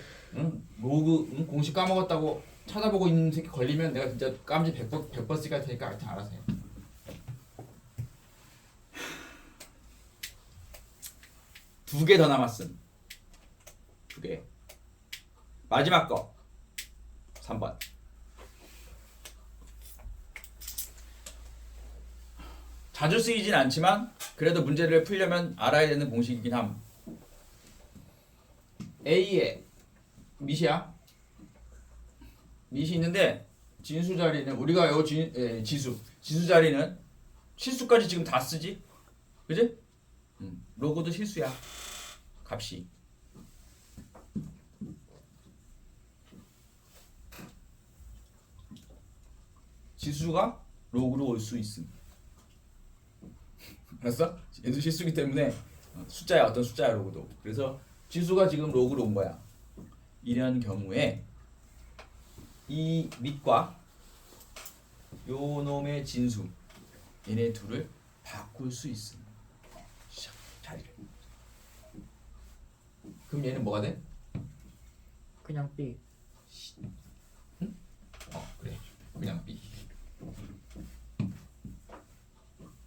로그 공식 까먹었다고 찾아보고 있는 새끼 걸리면 내가 진짜 깜지 100번 쓰게 할 테니까 하여튼 알아서 해. 두 개 더 남았음. 2개. 마지막 거. 3번. 자주 쓰이진 않지만 그래도 문제를 풀려면 알아야 되는 공식이긴 함. A에 밑이야. 밑이 있는데 진수 자리는 우리가 요 지수 자리는 실수까지 지금 다 쓰지? 그지? 로그도 실수야. 값이. 지수가 로그로 올 수 있음. 알았어? 얘도 실수기 때문에 숫자야. 어떤 숫자야 로그도. 그래서 지수가 지금 로그로 온 거야. 이런 경우에 이 밑과 요 놈의 진수 얘네 둘을 바꿀 수 있음. 샥, 자리를. 그럼 얘는 뭐가 돼? 그냥 B. 그래. 그냥 B.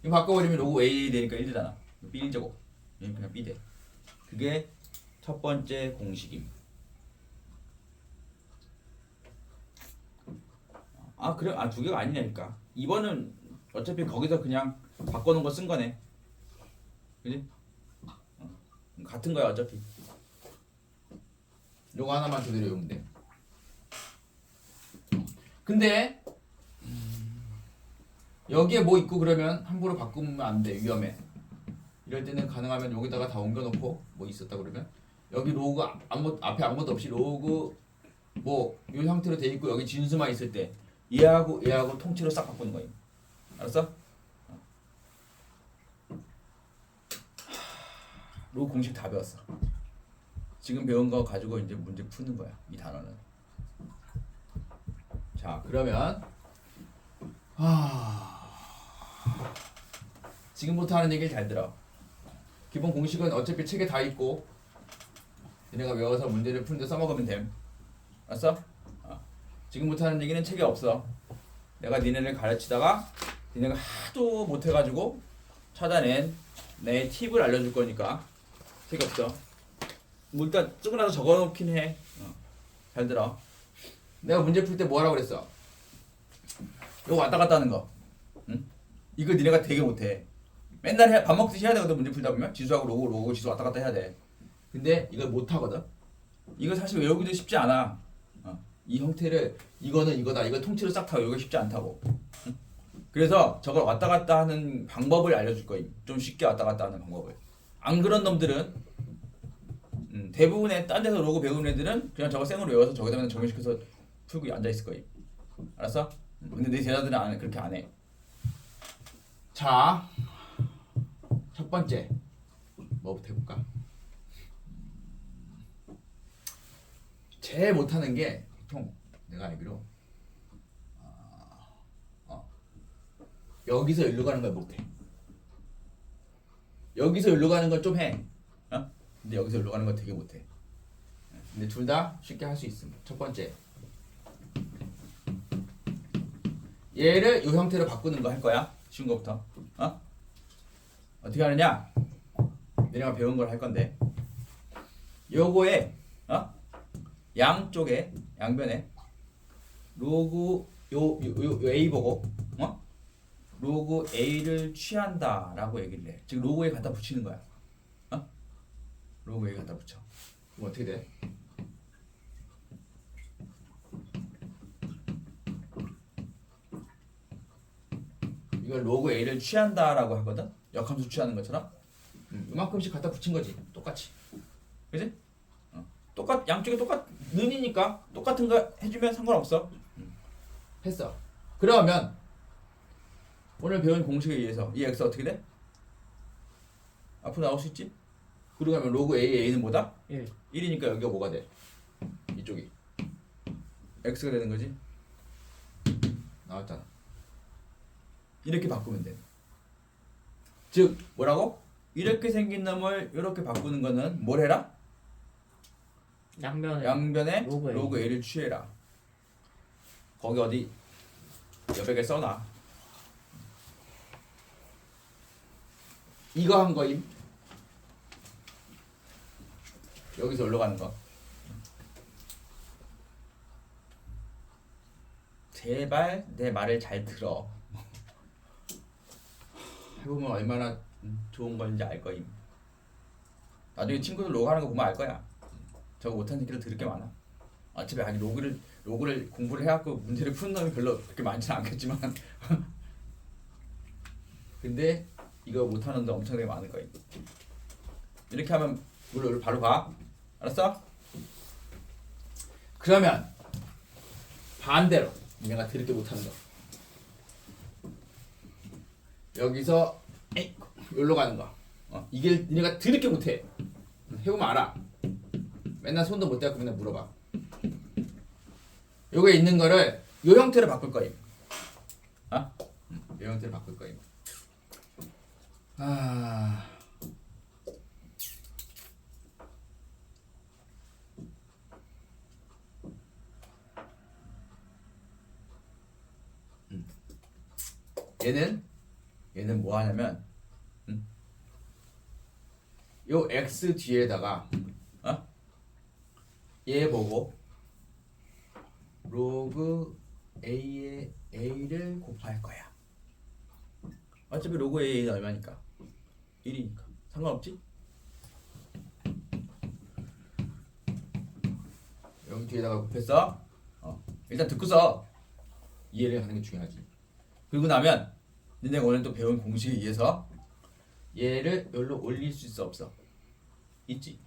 이거 바꿔버리면 로그 A 되니까 1되잖아. B 1제곱. 얘는 그냥 B 돼. 그게 첫 번째 공식임. 아 그래? 아 두 개가 아니냐니까. 2번은 어차피 거기서 그냥 바꿔놓은 거 쓴 거네. 그지? 같은 거야 어차피. 요거 하나만 제대로 외우면 돼. 근데 여기에 뭐 있고 그러면 함부로 바꾸면 안 돼. 위험해. 이럴 때는 가능하면 여기다가 다 옮겨놓고 뭐 있었다 그러면 여기 로그 앞에 아무것도 없이 로그 뭐 이 형태로 돼 있고 여기 진수만 있을 때 얘하고 통째로 싹 바꾸는 거임. 알았어? 로그 공식 다 배웠어. 지금 배운 거 가지고 이제 문제 푸는 거야. 이 단어는. 자 그러면 지금부터 하는 얘기를 잘 들어. 기본 공식은 어차피 책에 다 있고 니네가 외워서 문제를 푸는데 써먹으면 됨. 알았어? 지금부터 하는 얘기는 책에 없어. 내가 니네를 가르치다가 니네가 하도 못해가지고 찾아낸 내 팁을 알려줄 거니까 책에 없어. 뭐 일단 쓰고 나서 적어놓긴 해. 잘 들어. 내가 문제 풀 때 뭐하라고 그랬어? 이거 왔다 갔다 하는 거. 응? 이거 니네가 되게 못해. 맨날 밥 먹듯이 해야 되거든. 문제 풀다 보면 지수하고 로고 지수 왔다 갔다 해야 돼. 근데 이걸 못 하거든. 이거 사실 외우기도 쉽지 않아. 이 형태를 이거는 이거다. 이거 통째로 싹 다 외우기 쉽지 않다고. 응? 그래서 저걸 왔다 갔다 하는 방법을 알려줄 거임. 좀 쉽게 왔다 갔다 하는 방법을. 안 그런 놈들은 대부분의 딴 데서 로고 배우는 애들은 그냥 저거 생으로 외워서 저기다 적용시켜서 풀고 앉아 있을 거임. 알았어? 근데 내 제자들은 그렇게 안 해. 자, 첫 번째 뭐부터 해볼까? 제일 못하는 게 보통 내가 알기로 여기서 일로 가는 걸 못해. 여기서 일로 가는 걸 좀 해. 근데 여기서 일로 가는 걸 되게 못해. 근데 둘 다 쉽게 할 수 있음. 첫 번째 얘를 이 형태로 바꾸는 거 할 거야. 쉬운 거부터. 어떻게 하느냐? 내가 배운 걸 할 건데 요거에 양쪽에 양변에 로그 요 A 보고 로그 A를 취한다라고 얘기를 해. 즉 로그에 갖다 붙이는 거야. 로그에 갖다 붙여. 그럼 어떻게 돼? 이걸 로그 A를 취한다라고 하거든. 역함수 취하는 것처럼. 이만큼씩 갖다 붙인 거지. 똑같이. 그지? 양쪽에 는이니까 똑같은 거 해주면 상관없어. 했어. 그러면 오늘 배운 공식에 의해서 이 x 어떻게 돼? 앞으로 나올 수 있지? 그러고 하면 로그 A는 뭐다? 1. 1이니까 여기가 뭐가 돼? 이쪽이 x가 되는 거지? 나왔잖아. 이렇게 바꾸면 돼. 즉 뭐라고? 이렇게 생긴 놈을 이렇게 바꾸는 거는 뭘 해라? 양변에 로그 A를 취해라. 거기 어디 여백에 써놔. 이거 한 거임. 여기서 올라가는 거. 제발 내 말을 잘 들어. 해보면 얼마나 좋은 건지 알 거임. 나중에 친구들 로그 하는 거 보면 알 거야. 저거 못하는 새끼들 들을 게 많아. 어차피 아니 로그를 공부를 해갖고 문제를 푸는 놈이 별로 그렇게 많지는 않겠지만 근데 이거 못하는 놈도 엄청나게 많을 거임. 이렇게 하면 물론 바로 가. 알았어? 그러면 반대로 내가 들을 게 못하는 거. 여기서 여기로 가는 거. 이게 니네가 들을 게 못해. 해보면 알아. 맨날 손도 못 대고 맨날 물어봐. 요게 있는 거를 요 형태로 바꿀 거임. 요 형태로 바꿀 거임. 아. 얘는 뭐 하냐면 요 x 뒤에다가 얘 보고 로그 a의 a를 곱할 거야. 어차피 로그 a는 얼마니까? 1이니까 상관없지? 여기 뒤에다가 곱했어. 일단 듣고 써. 이해를 하는 게 중요하지. 그리고 나면 니네가 오늘 또 배운 공식에 의해서 얘를 여기로 올릴 수 있어 없어? 있지.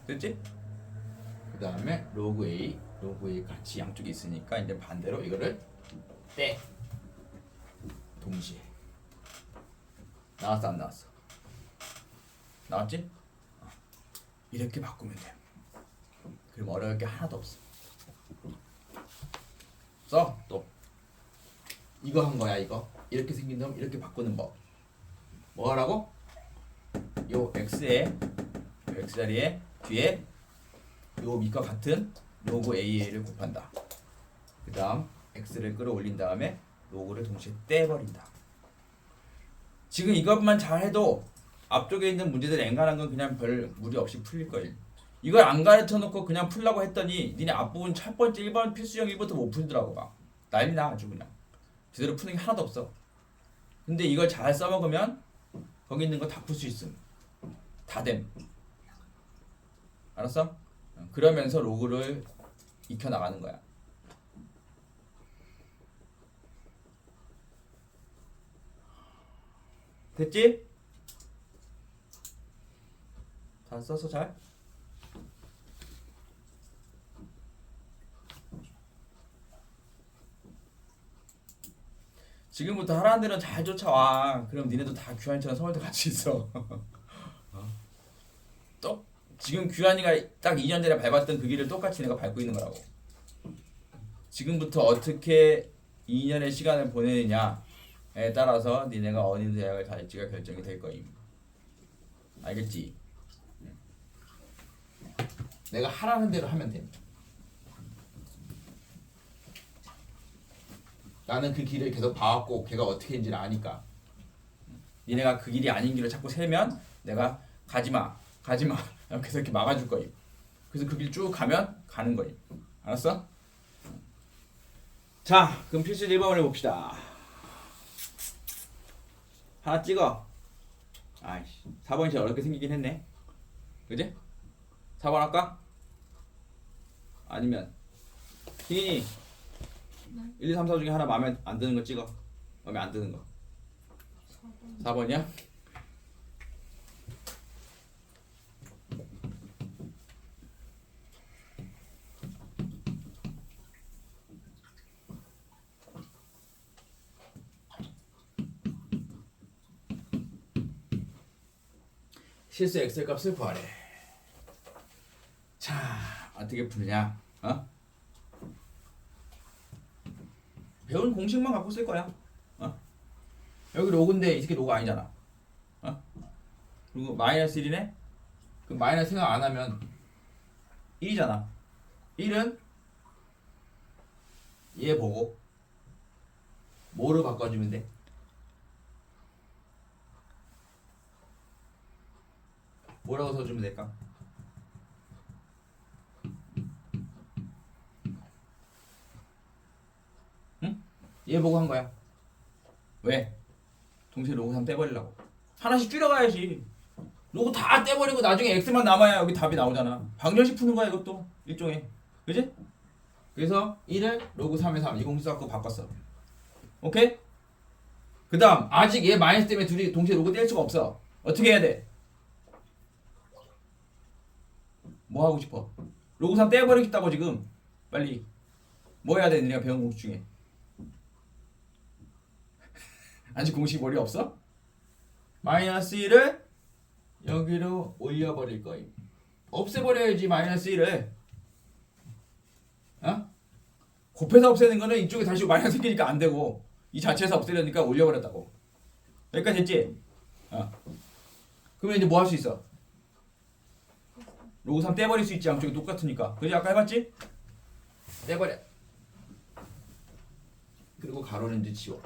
됐지? 그 다음에 로그 A 같이 양쪽에 있으니까 이제 반대로 이거를 떼. 동시에 나왔어 안 나왔어? 나왔지? 이렇게 바꾸면 돼. 그럼 어려울 게 하나도 없어. 써 또. 이거 한 거야 이거. 이렇게 생긴 놈 이렇게 바꾸는 법. 뭐 하라고? 요 x에 x 자리에 뒤에 요 밑과 같은 로그 a를 곱한다. 그 다음 x를 끌어올린 다음에 로그를 동시에 떼버린다. 지금 이것만 잘해도 앞쪽에 있는 문제들 엔간한 건 그냥 별 무리 없이 풀릴 거예요. 이걸 안 가르쳐 놓고 그냥 풀라고 했더니 니네 앞부분 첫 번째 1번 필수형 1부터 못 풀더라고 막. 난리나 아주 그냥. 제대로 푸는 게 하나도 없어. 근데 이걸 잘 써먹으면 거기 있는 거 다 풀 수 있음. 다 됨. 알았어? 그러면서 로그를 익혀나가는 거야. 됐지? 다 써서 잘? 지금부터 하라는 대로 잘 쫓아와. 그럼 니네도 다 규환이처럼 서울대 같이 있어. 또 지금 규환이가 딱 2년 전에 밟았던 그 길을 똑같이 내가 밟고 있는 거라고. 지금부터 어떻게 2년의 시간을 보내느냐에 따라서 니네가 어느 대학을 갈지가 결정이 될 거임. 알겠지? 내가 하라는 대로 하면 돼. 나는 그 길을 계속 봐왔고 걔가 어떻게 했는지를 아니까. 니네가 그 길이 아닌 길을 자꾸 세면 내가 가지마 계속 이렇게 막아줄 거임. 그래서 그 길 쭉 가면 가는 거임. 알았어? 자, 그럼 필수 1번을 해봅시다. 하나 찍어. 아이씨, 4번이 제일 어렵게 생기긴 했네. 그지? 4번 할까? 아니면 희인이 1, 2, 3, 4 중에 하나 마음에 안 드는 거 찍어. 마음에 안 드는 거. 4번이야? 실수 엑셀 값을 구하래. 자, 어떻게 풀냐? 배운 공식만 갖고 쓸 거야. 여기 로그인데 이 새끼 로그 아니잖아. 그리고 마이너스 1이네? 그럼 마이너스 생각 안 하면 1이잖아. 1은 얘 보고 뭐로 바꿔주면 돼? 뭐라고 써주면 될까? 응? 얘 보고 한 거야. 왜? 동시에 로그 3 떼버리려고. 하나씩 줄여가야지. 로그 다 떼버리고 나중에 x만 남아야 여기 답이 나오잖아. 방정식 푸는 거야 이것도 일종의. 그지? 그래서 1을 로그 3에 3 이 공식 갖고 바꿨어. 오케이? 그 다음 아직 얘 마이너스 때문에 둘이 동시에 로그 뗄 수가 없어. 어떻게 해야 돼? 뭐 하고 싶어? 로그 3 떼버리겠다고 지금. 빨리 뭐 해야 돼? 내가 배운 공식 중에 아직 공식 머리 없어? 마이너스 1을 여기로 올려버릴 거임. 없애버려야지 마이너스 1을. 곱해서 없애는 거는 이쪽에 다시 마이너스 생기니까 안 되고 이 자체에서 없애려니까 올려버렸다고. 여기까지 됐지? 그러면 이제 뭐 할 수 있어? 로그 3 떼버릴 수 있지. 양쪽이 똑같으니까. 그지? 아까 해봤지? 떼버려. 그리고 가로는 이제 지워.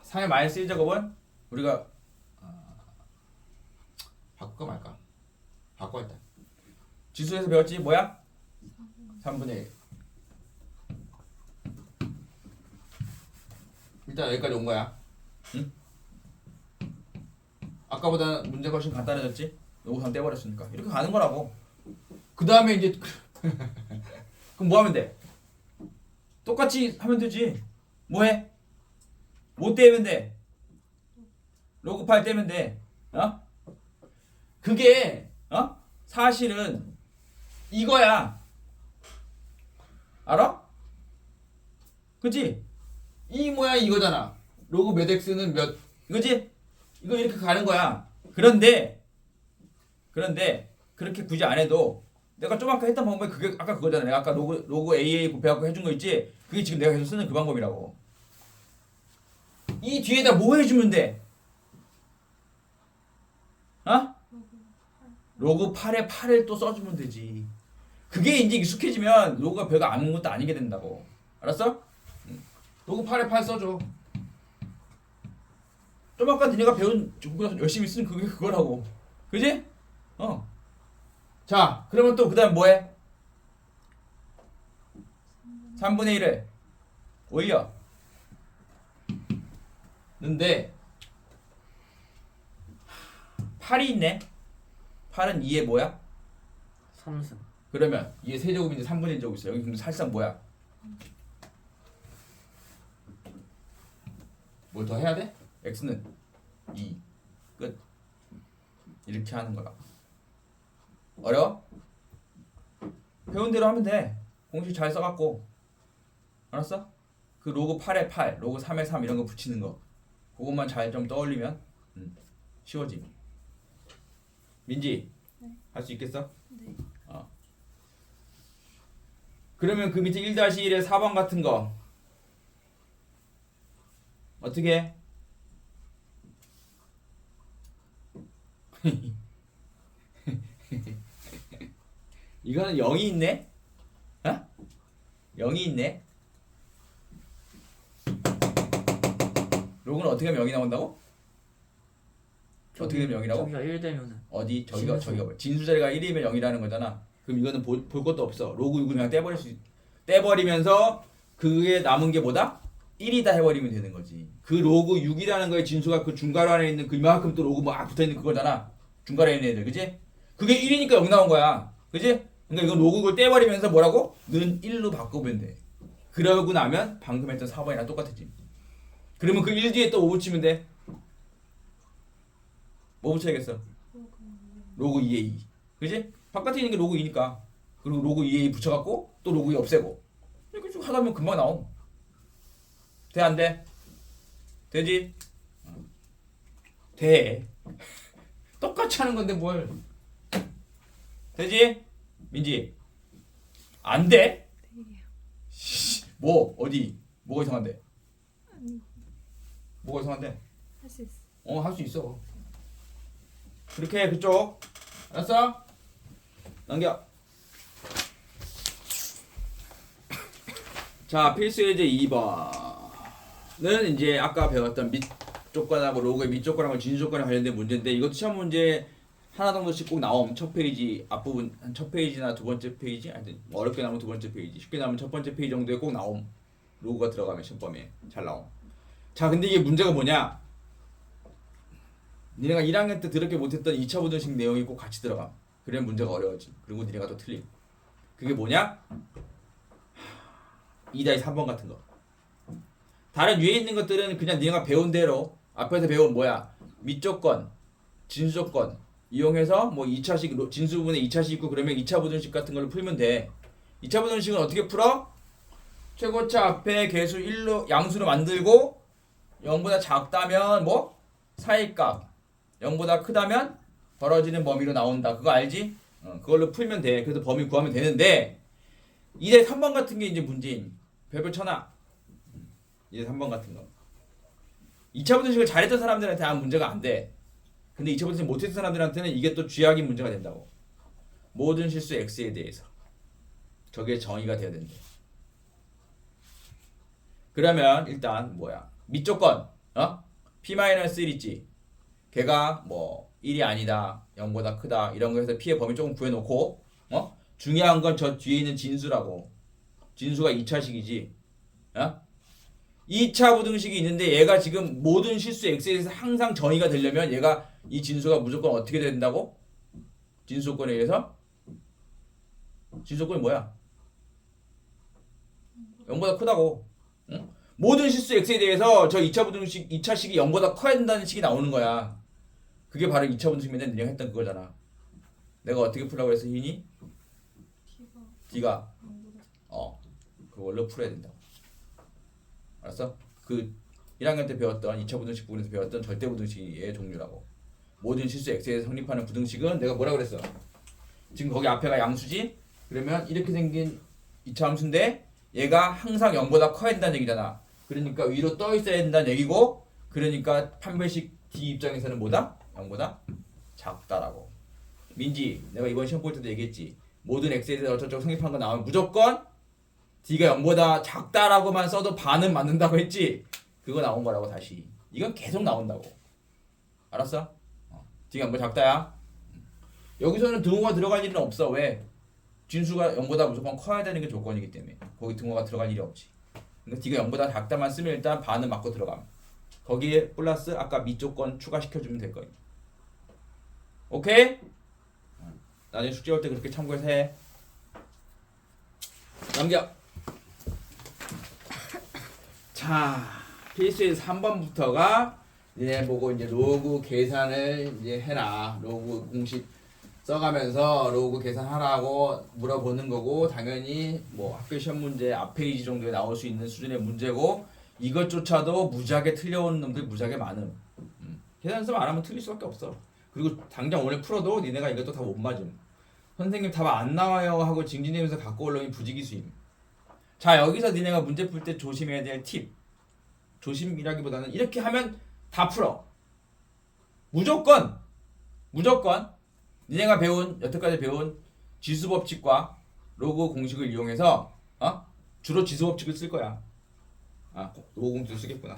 3의 마이너스 1제곱은 우리가 바꿀까 말까? 바꿔 일단. 지수에서 배웠지? 뭐야? 3분의 1. 일단 여기까지 온 거야. 응? 아까보다 문제가 훨씬 간단해졌지? 로그 3 떼버렸으니까. 이렇게 가는 거라고. 그 다음에 이제 그럼 뭐 하면 돼? 똑같이 하면 되지. 뭐 해? 뭐 떼면 돼? 로그 8 떼면 돼. 그게 사실은 이거야. 알아? 그치? 이 모양 이거잖아. 로그 몇 x는 몇 이거지? 이거 이렇게 가는 거야. 그런데 그렇게 굳이 안 해도 내가 좀 아까 했던 방법이 그게 아까 그거잖아. 내가 아까 로그 AA 곱해갖고 해준 거 있지? 그게 지금 내가 계속 쓰는 그 방법이라고. 이 뒤에다 뭐 해주면 돼? 로그 8에 8을 또 써주면 되지. 그게 이제 익숙해지면 로그가 별거 아무것도 아니게 된다고. 알았어? 로그 8에 8 써줘. 좀 아까 니네가 배운 그거 열심히 쓴 그게 그거라고. 그지? 자, 그러면 또 그 다음 뭐해? 3분의 1을 올려. 근데 8이 있네. 8은 2에 뭐야? 3승. 그러면 2의 세제곱인데 3분의 1제곱 있어. 여기 그럼 사실상 뭐야? 뭘 더 해야 돼? x는 2. 끝. 이렇게 하는 거야. 어려워? 배운 대로 하면 돼. 공식 잘 써갖고. 알았어? 그 로그 8에 8, 로그 3에 3 이런 거 붙이는 거. 그것만 잘 좀 떠올리면 쉬워지. 민지, 네. 할 수 있겠어? 네. 그러면 그 밑에 1-1의 4번 같은 거 어떻게 해? 이거는 0이 있네? 0이 있네? 로그는 어떻게 하면 0이 나온다고? 어떻게 되면 0이라고? 저기가 1 되면은 어디? 진수. 저기가 뭐 진수 자리가 1이면 0이라는 거잖아. 그럼 이거는 볼 것도 없어. 로그 6을 그냥 떼버리면서 그게 남은 게 뭐다? 1이다 해버리면 되는 거지. 그 로그 6이라는 거의 진수가 그 중괄호 안에 있는 그 이만큼 또 로그 막 붙어있는 그거잖아. 중괄호에 있는 애들, 그지? 그게 1이니까 0 나온 거야. 그지? 그러니까 이건 로그 6을 떼버리면서 뭐라고? 는 1로 바꾸면 돼. 그러고 나면 방금 했던 4번이랑 똑같았지. 그러면 그 1 뒤에 또 5 붙이면 돼. 뭐 붙여야겠어? 로그 2에 2. 그지? 바깥에 있는 게 로그 2니까. 그리고 로그 2에 2 붙여갖고 또 로그 2 없애고. 이렇게 쭉 하다 보면 금방 나옴. 돼, 안 돼? 되지? 돼. 똑같이 하는 건데 뭘. 되지? 민지. 안 돼? 되게요. 뭐? 어디? 뭐가 이상한데? 아니, 뭐가 이상한데? 할 수 있어. 할 수 있어. 그렇게 해, 그쪽. 알았어? 넘겨. 자, 필수 예제 2번은 이제 아까 배웠던 밑조건하고 로그의 밑조건하고 진수조건에 관련된 문제인데 이것도 시험 문제 하나 정도씩 꼭 나옴. 첫 페이지 앞부분 한 첫 페이지나 두 번째 페이지, 하여튼 어렵게 나오면 두 번째 페이지, 쉽게 나오면 첫 번째 페이지 정도에 꼭 나옴. 로그가 들어가면 시험범위에 잘 나옴. 자, 근데 이게 문제가 뭐냐? 니네가 1학년 때 더럽게 못했던 2차 부등식 내용이 꼭 같이 들어가. 그래 문제가 어려워지. 그리고 니네가 또 틀림. 그게 뭐냐? 2-3번 같은 거. 다른 위에 있는 것들은 그냥 니네가 배운 대로 앞에서 배운 뭐야? 밑조건, 진수조건 이용해서 뭐 2차식 진수분에 2차식 있고 그러면 2차 부등식 같은 걸로 풀면 돼. 2차 부등식은 어떻게 풀어? 최고차 앞에 개수 1로 양수로 만들고 0보다 작다면 뭐? 사이값 0보다 크다면 벌어지는 범위로 나온다. 그거 알지? 그걸로 풀면 돼. 그래서 범위 구하면 되는데 이제 3번 같은 게 이제 문제인. 별별 쳐놔. 이제 3번 같은 거. 2차 부등식을 잘했던 사람들한테 아무 문제가 안 돼. 근데 2차 부등식 못했던 사람들한테는 이게 또 쥐약인 문제가 된다고. 모든 실수 x에 대해서. 저게 정의가 돼야 된대. 그러면 일단 뭐야? 밑조건. p-1 있지. 걔가 뭐 1이 아니다. 0보다 크다. 이런 거에서 p의 범위 조금 구해놓고 중요한 건 저 뒤에 있는 진수라고. 진수가 2차식이지. 2차 부등식이 있는데 얘가 지금 모든 실수 x에 대해서 항상 정의가 되려면 얘가 이 진수가 무조건 어떻게 된다고? 진수조건에 의해서? 진수조건이 뭐야? 0보다 크다고. 응? 모든 실수 x에 대해서 저 2차 부등식 2차식이 0보다 커야 된다는 식이 나오는 거야. 그게 바로 2차 부등식 맨날 니네가 했던 그거잖아. 내가 어떻게 풀라고 했어, 희니? D가 그걸로 풀어야 된다고. 알았어? 그 1학년 때 배웠던 2차 부등식 부분에서 배웠던 절대 부등식의 종류라고. 모든 실수 x에서 성립하는 부등식은 내가 뭐라 그랬어? 지금 거기 앞에가 양수지? 그러면 이렇게 생긴 2차 함수인데 얘가 항상 0보다 커야 된다는 얘기잖아. 그러니까 위로 떠 있어야 된다는 얘기고, 그러니까 판별식 D 입장에서는 뭐다? 0보다 작다라고. 민지, 내가 이번 시험 볼 때도 얘기했지. 모든 x에 대해서 어쩌고 성립한 거 나오면 무조건 D가 0보다 작다라고만 써도 반은 맞는다고 했지. 그거 나온 거라고 다시. 이건 계속 나온다고. 알았어? D가 0보다 작다야. 여기서는 등호가 들어갈 일은 없어. 왜? 진수가 0보다 무조건 커야 되는 게 조건이기 때문에. 거기 등호가 들어갈 일이 없지. 그러니까 D가 0보다 작다만 쓰면 일단 반은 맞고 들어감. 거기에 플러스 아까 밑조건 추가시켜주면 될 거예요. 오케이? 나중에 숙제 올 때 그렇게 참고해서 해. 넘겨. 자, 필수에서 3번부터가 니네 보고 이제 로그 계산을 이제 해라. 로그 공식 써가면서 로그 계산하라고 물어보는 거고, 당연히 뭐 학교 시험 문제 앞 페이지 정도에 나올 수 있는 수준의 문제고, 이것조차도 무지하게 틀려오는 놈들 무지하게 많음. 계산 연습 안 하면 틀릴 수밖에 없어. 그리고 당장 오늘 풀어도 니네가 이것도 다 못 맞음. 선생님 답 안 나와요 하고 징징대면서 갖고 올라오면 부지기수임. 자, 여기서 니네가 문제 풀 때 조심해야 될 팁. 조심이라기보다는 이렇게 하면 다 풀어. 무조건 니네가 배운 여태까지 배운 지수법칙과 로그 공식을 이용해서 주로 지수법칙을 쓸 거야. 로그 공식도 쓰겠구나.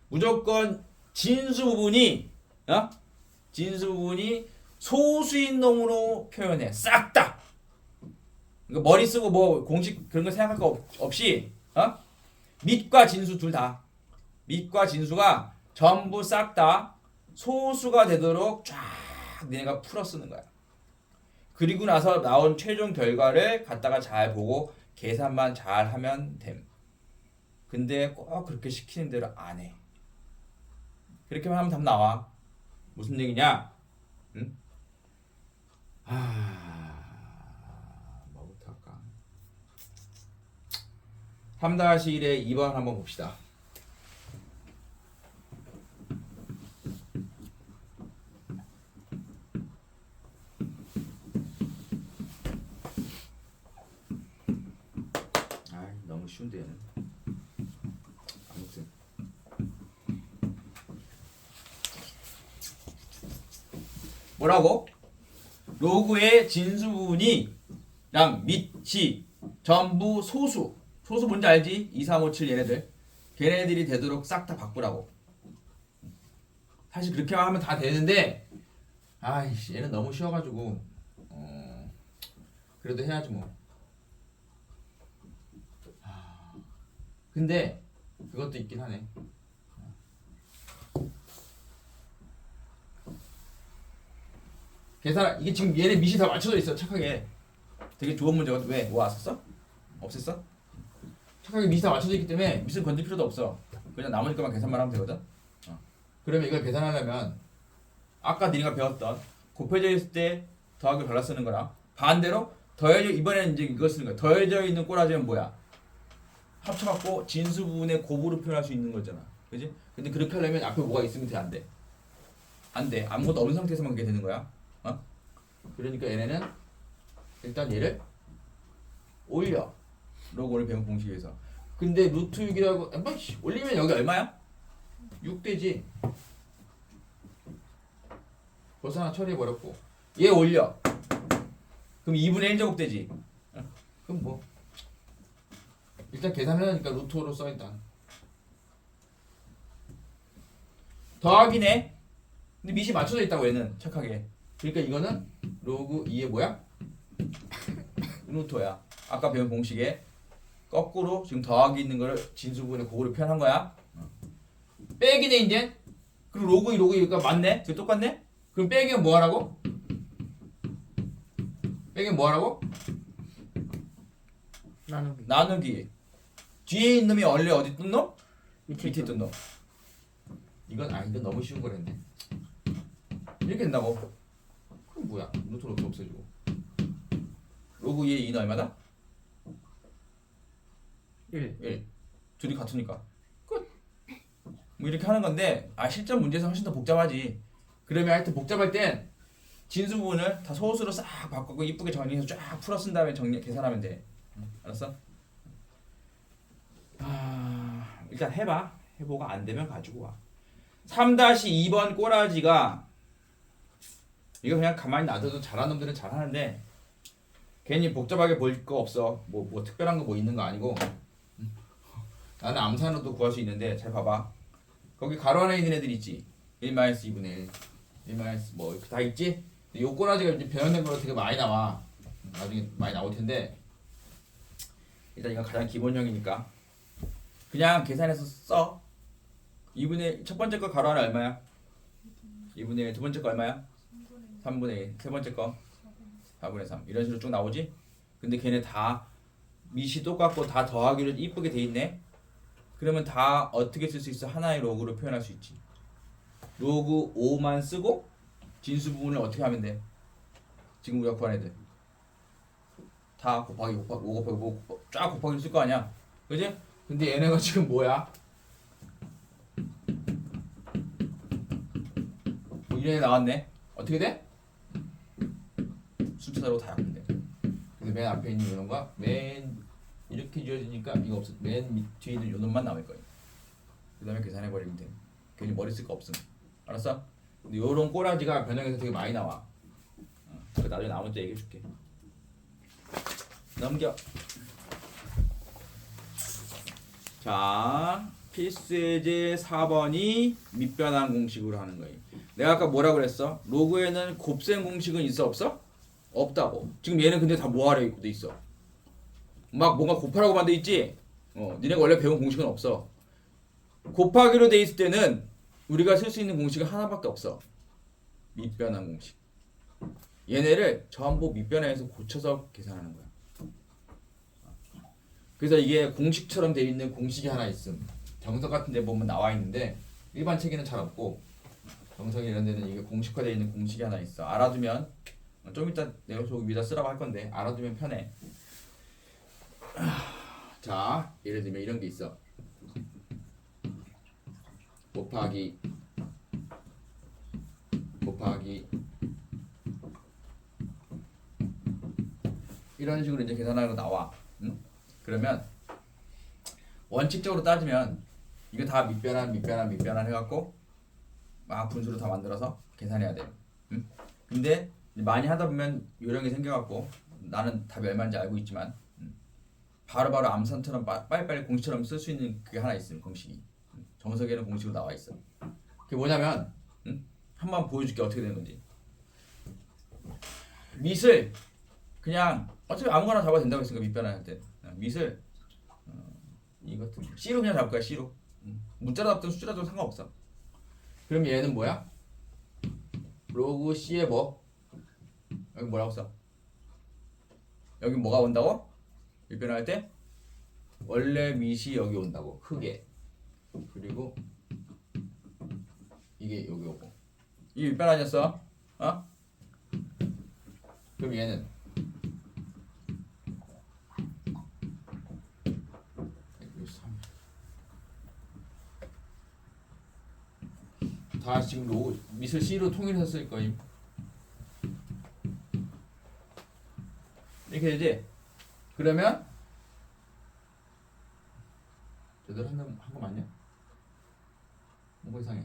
무조건 진수 부분이 소수인 놈으로 표현해. 싹 다. 그러니까 머리 쓰고 뭐 공식 그런 거 생각할 거 없이 밑과 진수 둘 다. 밑과 진수가 전부 싹 다 소수가 되도록 쫙 니네가 풀어 쓰는 거야. 그리고 나서 나온 최종 결과를 갖다가 잘 보고 계산만 잘 하면 됨. 근데 꼭 그렇게 시키는 대로 안 해. 그렇게만 하면 답 나와. 무슨 얘기냐? 응? 뭐부터 할까? 3-1의 2번 한번 봅시다. 너무 쉬운데 얘는. 아무튼 뭐라고? 로그의 진수 부분이랑 밑이 전부 소수 뭔지 알지? 2, 3, 5, 7 얘네들. 걔네들이 되도록 싹 다 바꾸라고. 사실 그렇게만 하면 다 되는데 아이씨 얘는 너무 쉬워가지고 그래도 해야지 뭐. 근데 그것도 있긴 하네. 계산 이게 지금 얘네 밑이 다 맞춰져 있어. 착하게. 되게 좋은 문제거든. 왜? 뭐 왔었어? 없앴어? 착하게 밑이 다 맞춰져 있기 때문에 밑을 건들 필요도 없어. 그냥 나머지 것만 계산만 하면 되거든. 그러면 이걸 계산하려면 아까 니네가 배웠던 곱해져 있을 때 더하기 발라 쓰는 거랑 반대로 더해져 이번에는 이제 이거 쓰는 거야. 더해져 있는 꼬라지는 뭐야? 합쳐갖고 진수 부분의 곱으로 표현할 수 있는 거잖아. 그지? 근데 그렇게 하려면 앞에 뭐가 있으면 돼? 안 돼? 안 돼. 아무것도 없는 상태에서만 그게 되는 거야. 그러니까 얘네는 일단 얘를 올려. 로고를 배운 공식에서. 근데 루트 6이라고 올리면 여기 얼마야? 6 되지. 벌써 하나 처리해버렸고 얘 올려. 그럼 2분의 1제곱 되지. 그럼 뭐 일단 계산해야니까 루트 5로 써 일단. 더하기네. 근데 밑이 맞춰져 있다고 얘는 착하게. 그러니까 이거는 로그 2의 뭐야? 루트 5야. 아까 배운 공식에 거꾸로 지금 더하기 있는 거를 진수분의 곱으로 표현한 거야. 빼기네 이제. 그리고 로그 2 로그 2가 맞네. 둘 똑같네. 그럼 빼기면 뭐 하라고? 빼기면 뭐 하라고? 나누기. 나누기. 뒤에 있는 놈이 원래 어디 뜬 놈? 밑에 밑에 뜬 놈. 이건 너무 쉬운 거랬네. 이렇게 된다고. 그럼 뭐야? 루트 없어지고. 로그 2의 2는 얼마다? 1. 1. 둘이 같으니까. 끝. 뭐 이렇게 하는 건데 실전 문제에서 훨씬 더 복잡하지. 그러면 하여튼 복잡할 땐 진수 부분을 다 소수로 싹 바꾸고 이쁘게 정리해서 쫙 풀어 쓴 다음에 계산하면 돼. 알았어? 일단 해봐. 해보고 안 되면 가지고 와. 3-2번 꼬라지가 이거 그냥 가만히 놔둬도 잘하는 놈들은 잘하는데 괜히 복잡하게 보일 거 없어. 뭐 특별한 거 뭐 있는 거 아니고. 나는 암산으로도 구할 수 있는데 잘 봐봐. 거기 가로 안에 있는 애들 있지. 1-2분의 1, 1- 뭐 이렇게 다 있지. 요 꼬라지가 이제 변형된 거로 되게 많이 나와. 나중에 많이 나올 텐데 일단 이건 가장 기본형이니까 그냥 계산해서 써. 2분의 첫 번째 거 가로 안에 얼마야? 2분의 1. 두 번째 거 얼마야? 3분의 1. 세 번째 거 4분의 3. 이런 식으로 쭉 나오지. 근데 걔네 다 밑이 똑같고 다 더하기로 이쁘게 돼 있네. 그러면 다 어떻게 쓸 수 있어? 하나의 로그로 표현할 수 있지. 로그 5만 쓰고 진수 부분을 어떻게 하면 돼? 지금 우리가 구한 애들 다 곱하기 5 곱하기 5 쫙 곱하기를 쓸 거 아니야. 그지? 근데 얘네가 지금 뭐야? 뭐 이런 애 나왔네. 어떻게 돼? 숫자로 다 약분돼. 근데 맨 앞에 있는 요놈과 맨 이렇게 지어지니까 이거 없어. 맨 뒤에 있는 요놈만 남을 거야. 그 다음에 계산해버리면 돼. 괜히 머리 쓸 거 없음. 알았어? 근데 요런 꼬라지가 변형해서 되게 많이 나와. 그거 나중에 나올 때 얘기해줄게. 넘겨. 자, 필수예제 4번이 밑변환 공식으로 하는 거예요. 내가 아까 뭐라 그랬어? 로그에는 곱셈 공식은 있어 없어? 없다고. 지금 얘는 근데 다 뭐하래 돼 있어. 막 뭔가 곱하라고 만돼 있지? 니네가 원래 배운 공식은 없어. 곱하기로 돼 있을 때는 우리가 쓸 수 있는 공식은 하나밖에 없어. 밑변환 공식. 얘네를 전부 밑변환해서 고쳐서 계산하는 거야. 그래서 이게 공식처럼 돼 있는 공식이 하나 있음. 정석 같은 데 보면 나와 있는데 일반 책에는 잘 없고 정석이 이런 데는 이게 공식화되어 있는 공식이 하나 있어. 알아두면 좀 이따 내가 저기 위에다 쓰라고 할 건데 알아두면 편해. 자, 예를 들면 이런 게 있어. 곱하기 이런 식으로 이제 계산하는 거 나와. 응? 그러면 원칙적으로 따지면 이거 다 밑변환 해갖고 막 분수로 다 만들어서 계산해야 돼. 응? 근데 많이 하다 보면 요령이 생겨갖고 나는 답이 얼마인지 알고 있지만 바로바로 암산처럼 빨리빨리 공식처럼 쓸 수 있는 그게 하나 있음. 공식이 정석에는 공식으로 나와 있어. 그게 뭐냐면 한번 보여줄게 어떻게 되는 건지. 밑을 그냥 어차피 아무거나 잡아도 된다고 했으니까 밑변환 할 때 밑을 이것도 C로 그냥 잡을 거야. C로. 문자로 잡든 숫자로 잡든 상관없어. 그럼 얘는 뭐야? 로그 C에 뭐? 여기 뭐라고 써? 여기 뭐가 온다고? 밑변환 할 때? 원래 밑이 여기 온다고. 크게. 그리고 이게 여기 오고. 이게 밑변환이었어. 어? 그럼 얘는 다 지금 밑을 C로 통일했을 거임. 이렇게 되지? 그러면 제대로 한거 맞냐? 뭐가 이상해?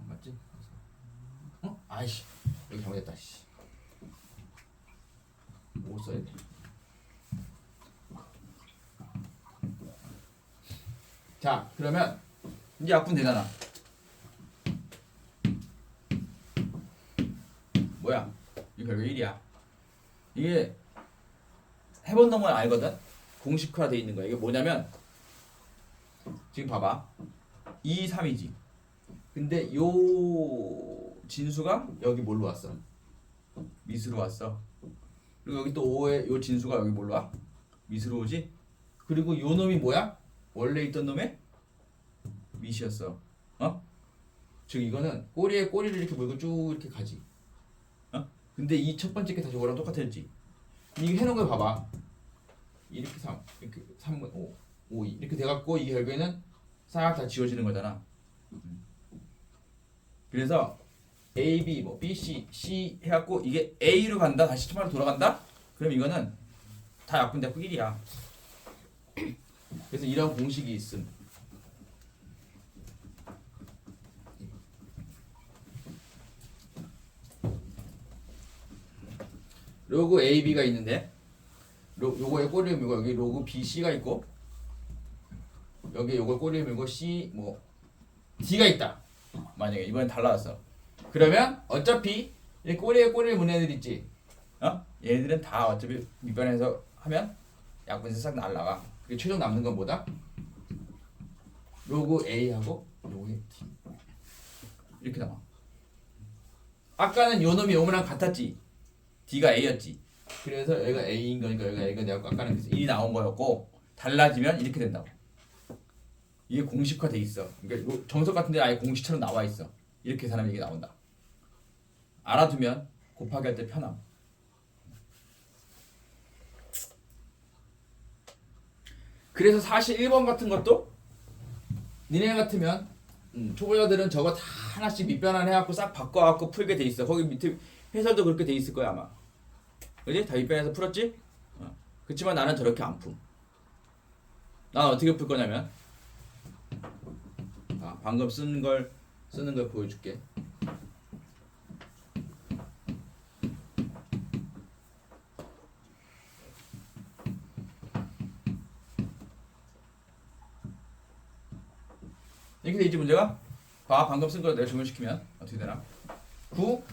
맞지? 어? 아이씨 여기 잘못했다. 씨. 뭐 써야 돼? 자 그러면 이제 약분 되잖아. 뭐야? 이 결국 1이야. 이게 해본 놈은 알거든? 공식화돼 있는 거야. 이게 뭐냐면 지금 봐봐. 2, 3이지. 근데 요 진수가 여기 뭘로 왔어? 미수로 왔어. 그리고 여기 또 5의 요 진수가 여기 뭘로 와? 미수로 오지? 그리고 요 놈이 뭐야? 원래 있던 놈의 밑이었어. 어? 즉 이거는 꼬리에 꼬리를 이렇게 물고 쭉 이렇게 가지. 어? 근데 이 첫 번째 게 다시 저거랑 똑같았지. 이게 해놓은 거 봐봐. 이렇게 3, 이렇게 3분 5, 5, 2 이렇게 돼갖고 이게 결국에는 싹 다 지워지는 거잖아. 그래서 A, B, 뭐 B, C 해갖고 이게 A로 간다. 다시 처음으로 돌아간다. 그럼 이거는 다 약분되고 1이야. 그래서 이런 공식이 있음. 로그 A, B가 있는데 요거에 꼬리를 물고 여기 로그 B, C가 있고 여기 요걸 꼬리를 물고 C 뭐 D가 있다. 만약에 이번엔 달라졌어. 그러면 어차피 이 꼬리에 꼬리를 무는 애들 있지. 어? 얘네들은 다 어차피 밑변에서 하면 약분에서 싹 날라가. 그리고 최종 남는 건 뭐다? 로그 A하고 로그 D 이렇게 남아. 아까는 요 놈이 요 놈이랑 같았지. D가 A였지. 그래서 여기가 A인 거니까 여기가 A가 되고 아까는 그래서 1이 나온 거였고 달라지면 이렇게 된다고. 이게 공식화돼 있어. 그러니까 정석 같은데 아예 공식처럼 나와 있어. 이렇게 계산하면 이게 나온다. 알아두면 곱하기 할 때 편함. 그래서 사실 1번 같은 것도 니네 같으면 초보자들은 저거 다 하나씩 밑변환 해갖고 싹 바꿔갖고 풀게 돼 있어. 거기 밑에 해설도 그렇게 돼 있을 거야 아마. 그지? 다 밑변해서 풀었지? 그치만 나는 저렇게 안 품. 난 어떻게 풀 거냐면 방금 쓰는 걸 보여줄게. 이렇게 되지 문제가? 봐 방금 쓴 거 내가 적용시키면 어떻게 되나? 9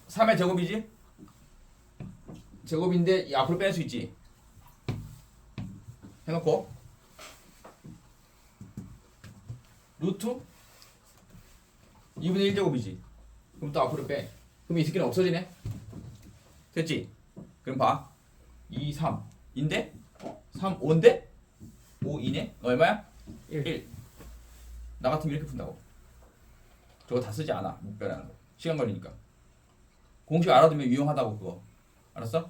3의 제곱이지? 제곱인데 이 앞으로 뺄 수 있지? 해놓고 루트 2분의 1제곱이지. 그럼 또 앞으로 빼. 그럼 이 새끼는 없어지네? 됐지? 그럼 봐 2, 3인데 3, 5인데 5, 2네? 얼마야? 1. 나 같으면 이렇게 푼다고. 저거 다 쓰지 않아. 못 변하는 거. 시간 걸리니까. 공식 알아두면 유용하다고 그거. 알았어?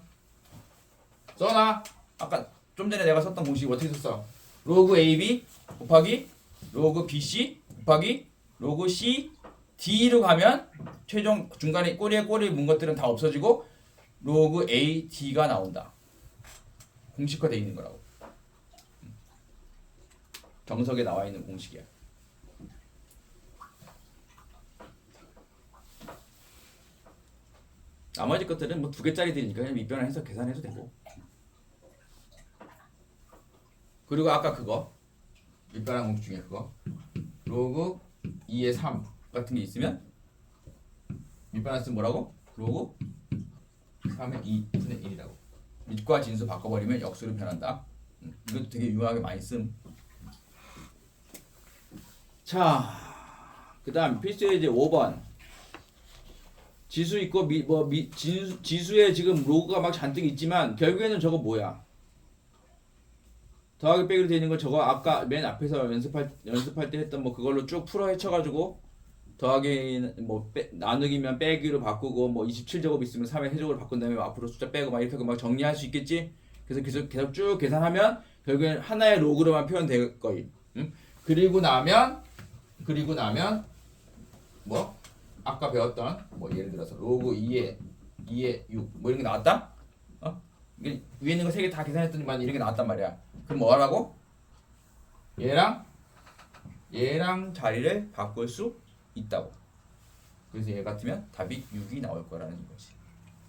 써놔. 아까 좀 전에 내가 썼던 공식 어떻게 썼어? 로그 AB 곱하기 로그 BC 곱하기 로그 C D로 가면 최종 중간에 꼬리에 꼬리 문 것들은 다 없어지고 로그 A D가 나온다. 공식화되어 있는 거라고. 정석에 나와 있는 공식이야. 나머지 것들은 뭐 2개짜리들이니까 그냥 밑변환해서 계산해도 되고. 그리고 아까 그거 밑변환 공식 중에 그거 로그 2의 3 같은 게 있으면 밑변환 쓰면 뭐라고? 로그 3의 2분의 1이라고. 밑과 진수 바꿔버리면 역수로 변한다. 이것도 되게 유용하게 많이 씀. 자, 그 다음 필수 예제 5번. 지수 있고 지수에 지금 로그가 막 잔뜩 있지만 결국에는 저거 뭐야? 더하기 빼기로 되어 있는 거 저거 아까 맨 앞에서 연습할 때 했던 뭐 그걸로 쭉 풀어 헤쳐가지고 더하기 뭐 나누기면 빼기로 바꾸고 뭐 27제곱 있으면 3의 세제곱으로 바꾼 다음에 앞으로 숫자 빼고 막 이렇게 하고 막 정리할 수 있겠지? 그래서 계속 쭉 계산하면 결국엔 하나의 로그로만 표현될 거임. 그리고 나면 뭐 아까 배웠던 뭐 예를 들어서 로그 2의 2에 6 뭐 이런 게 나왔다? 이게 위에 있는 거 세 개 다 계산했더니만 이런 게 나왔단 말이야. 그럼 뭐 하라고? 얘랑 자리를 바꿀 수 있다고. 그래서 얘 같으면 답이 6이 나올 거라는 거지.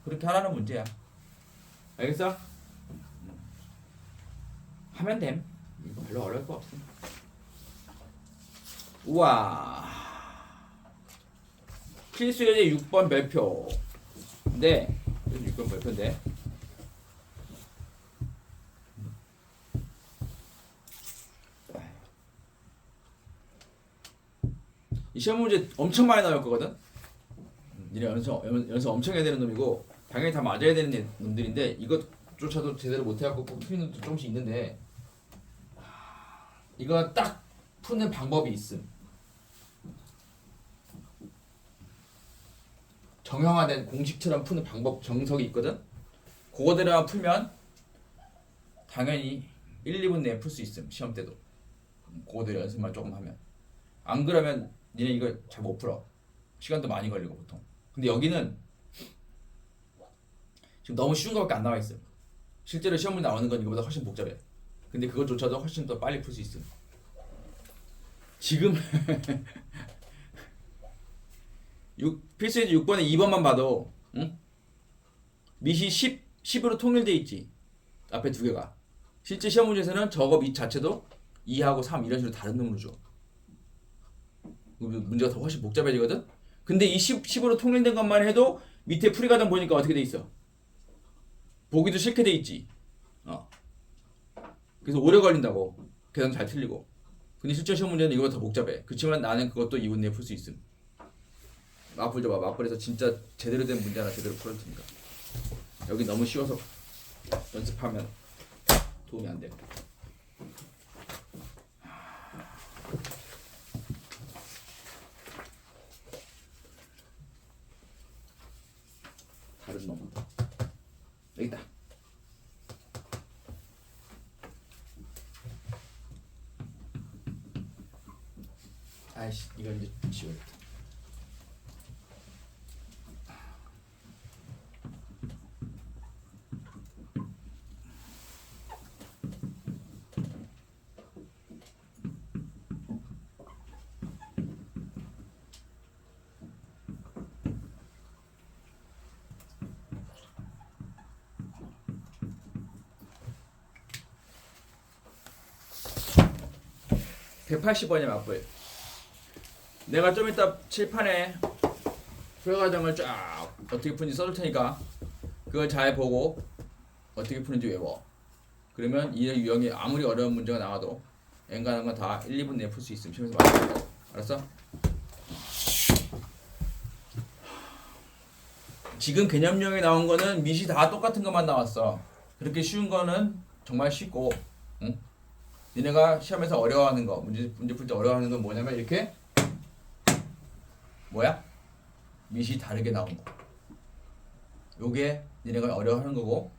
그렇게 하라는 문제야. 알겠어? 하면 됨. 이거 별로 어려울 거 없어. 우와. 필수예제 6번 별표. 네. 6번 별표인데. 이 시험 문제 엄청 많이 나올 거거든. 니네 연습 엄청 해야 되는 놈이고 당연히 다 맞아야 되는 놈들인데 이것조차도 제대로 못 해갖고 꼭 틀린 놈도 조금씩 있는데 이거 딱 푸는 방법이 있음. 정형화된 공식처럼 푸는 방법 정석이 있거든. 그거대로만 풀면 당연히 1, 2분 내에 풀 수 있음. 시험 때도. 그거대로 연습만 조금 하면. 안 그러면 니네 이거 잘 못 풀어. 시간도 많이 걸리고 보통. 근데 여기는 지금 너무 쉬운 거밖에 안 나와 있어. 실제로 시험을 나오는 건 이거보다 훨씬 복잡해. 근데 그것조차도 훨씬 더 빨리 풀 수 있음. 지금 필수예제 6번에 2번만 봐도 응? 밑이 10으로 통일돼 있지. 앞에 두 개가. 실제 시험 문제에서는 저거 밑 자체도 2하고 3 이런 식으로 다른 놈으로 줘. 문제가 더 훨씬 복잡해지거든. 근데 이 10으로 통일된 것만 해도 밑에 풀이가정 보니까 어떻게 돼 있어? 보기도 싫게 돼 있지. 그래서 오래 걸린다고. 계산 잘 틀리고. 근데 실제 시험 문제는 이거보다 더 복잡해. 그렇지만 나는 그것도 2분 내에 풀 수 있음. 맞불 줘봐. 맞불에서 진짜 제대로 된 문제 하나 제대로 풀을 테니까. 여기 너무 쉬워서 연습하면 도움이 안 돼. 다른 놈. 여기다. 아이씨, 이거 이제 지워야겠다. (180번이야) 맞불. 내가 좀 이따 칠판에 풀과정을 쫙 어떻게 푸는지 써줄 테니까 그걸 잘 보고 어떻게 푸는지 외워. 그러면 이 유형이 아무리 어려운 문제가 나와도 엔간한 건 다 1, 2분 내에 풀 수 있으면 시험에서 맞춘다고. 알았어? 지금 개념형에 나온 거는 밑이 다 똑같은 것만 나왔어. 그렇게 쉬운 거는 정말 쉽고, 응? 니네가 시험에서 어려워하는 거, 문제 풀 때 어려워하는 건 뭐냐면 이렇게 뭐야? 밑이 다르게 나온 거. 요게 니네가 어려워하는 거고,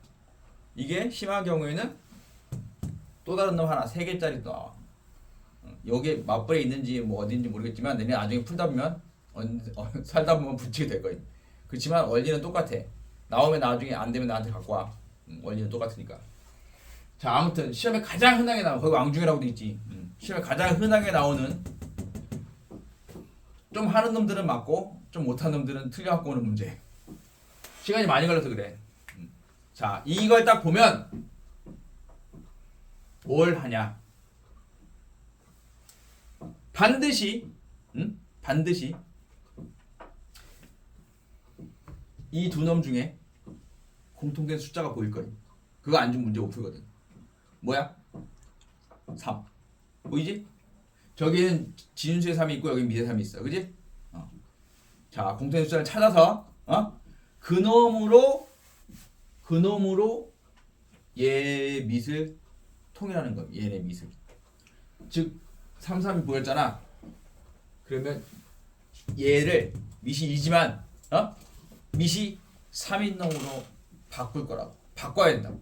이게 심한 경우에는 또 다른 놈 하나 3개짜리 나와. 요게 맞벌이 있는지 뭐 어딘지 모르겠지만 니네 나중에 풀다 보면 살다 보면 붙이게 될 거야. 그렇지만 원리는 똑같아. 나오면 나중에 안 되면 나한테 갖고 와. 원리는 똑같으니까. 자, 아무튼 시험에 가장 흔하게 나오는, 거기 왕중이라고 돼 있지. 시험에 가장 흔하게 나오는, 좀 하는 놈들은 맞고 좀 못하는 놈들은 틀려갖고 오는 문제. 시간이 많이 걸려서 그래. 자, 이걸 딱 보면 뭘 하냐? 반드시 이 두 놈 중에 공통된 숫자가 보일 거야. 그거 안 주면 문제 못 풀거든. 뭐야? 3. 보이지? 저기는 진수의 3이 있고 여기 미의 3이 있어. 그지? 자, 공통된 숫자를 찾아서 그 놈으로 얘 밑을 통일하는 거야. 얘네 밑을. 즉 3, 3이 보였잖아. 그러면 얘를 밑이 2지만 밑이 3인 놈으로 바꿀 거라고. 바꿔야 된다고.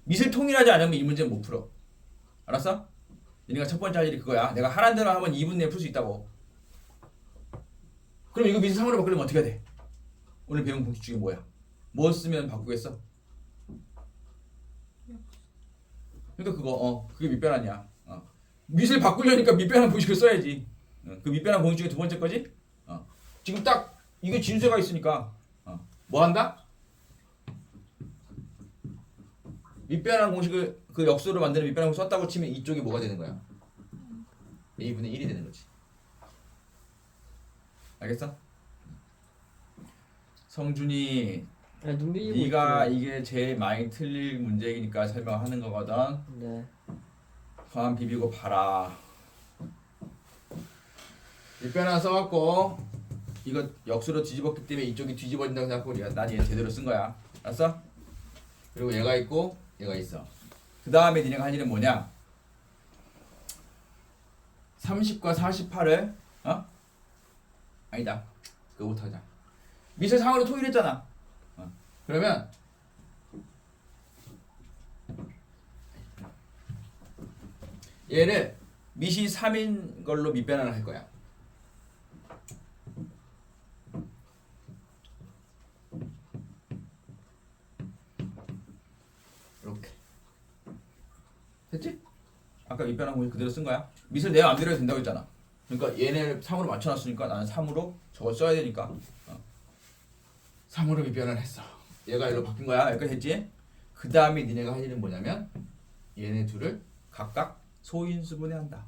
밑을 통일하지 않으면 이 문제는 못 풀어. 알았어? 얘네가 첫 번째 할 일이 그거야. 내가 하라는 대로 하면 2분 내에 풀 수 있다고. 그럼 이거 밑을 3으로 바꾸려면 어떻게 해야 돼? 오늘 배운 공식 중에 뭐야? 뭐 쓰면 바꾸겠어? 그러니까 그게 밑변환이야. 밑을 바꾸려니까 밑변환 공식을 써야지. 그 밑변환 공식 중에 두 번째 거지? 지금 딱 이게 진수가 있으니까 뭐 한다? 밑변환 공식을 그 역수로 만드는 밑변환 공식 썼다고 치면 이쪽이 뭐가 되는 거야? a분의 1이 되는 거지. 알겠어? 성준이 눈 비비고 네가 있어요. 이게 제일 많이 틀릴 문제이니까 설명하는 거거든. 네. 관 비비고 봐라. 밑변환 써갖고 이거 역수로 뒤집었기 때문에 이쪽이 뒤집어진다고 생각하고 난 얘 제대로 쓴 거야. 알았어? 그리고 얘가 있고 얘가 있어. 그 다음에 니네가 할 일은 뭐냐? 30과 48을 아니다. 그거부터 하자. 밑을 상으로 통일했잖아. 그러면 얘를 밑이 3인 걸로 밑변환을 할 거야. 이렇게 됐지? 아까 밑변환 공식 그대로 쓴 거야. 밑을 내 맘대로 해도 된다고 했잖아. 그러니까 얘네를 3으로 맞춰놨으니까 나는 3으로 저걸 써야 되니까 3으로 밑변환을 했어. 얘가 얘로 바뀐 거야. 여기까지 했지? 그 다음에 니네가 할 일은 뭐냐면 얘네 둘을 각각 소인수분해 한다.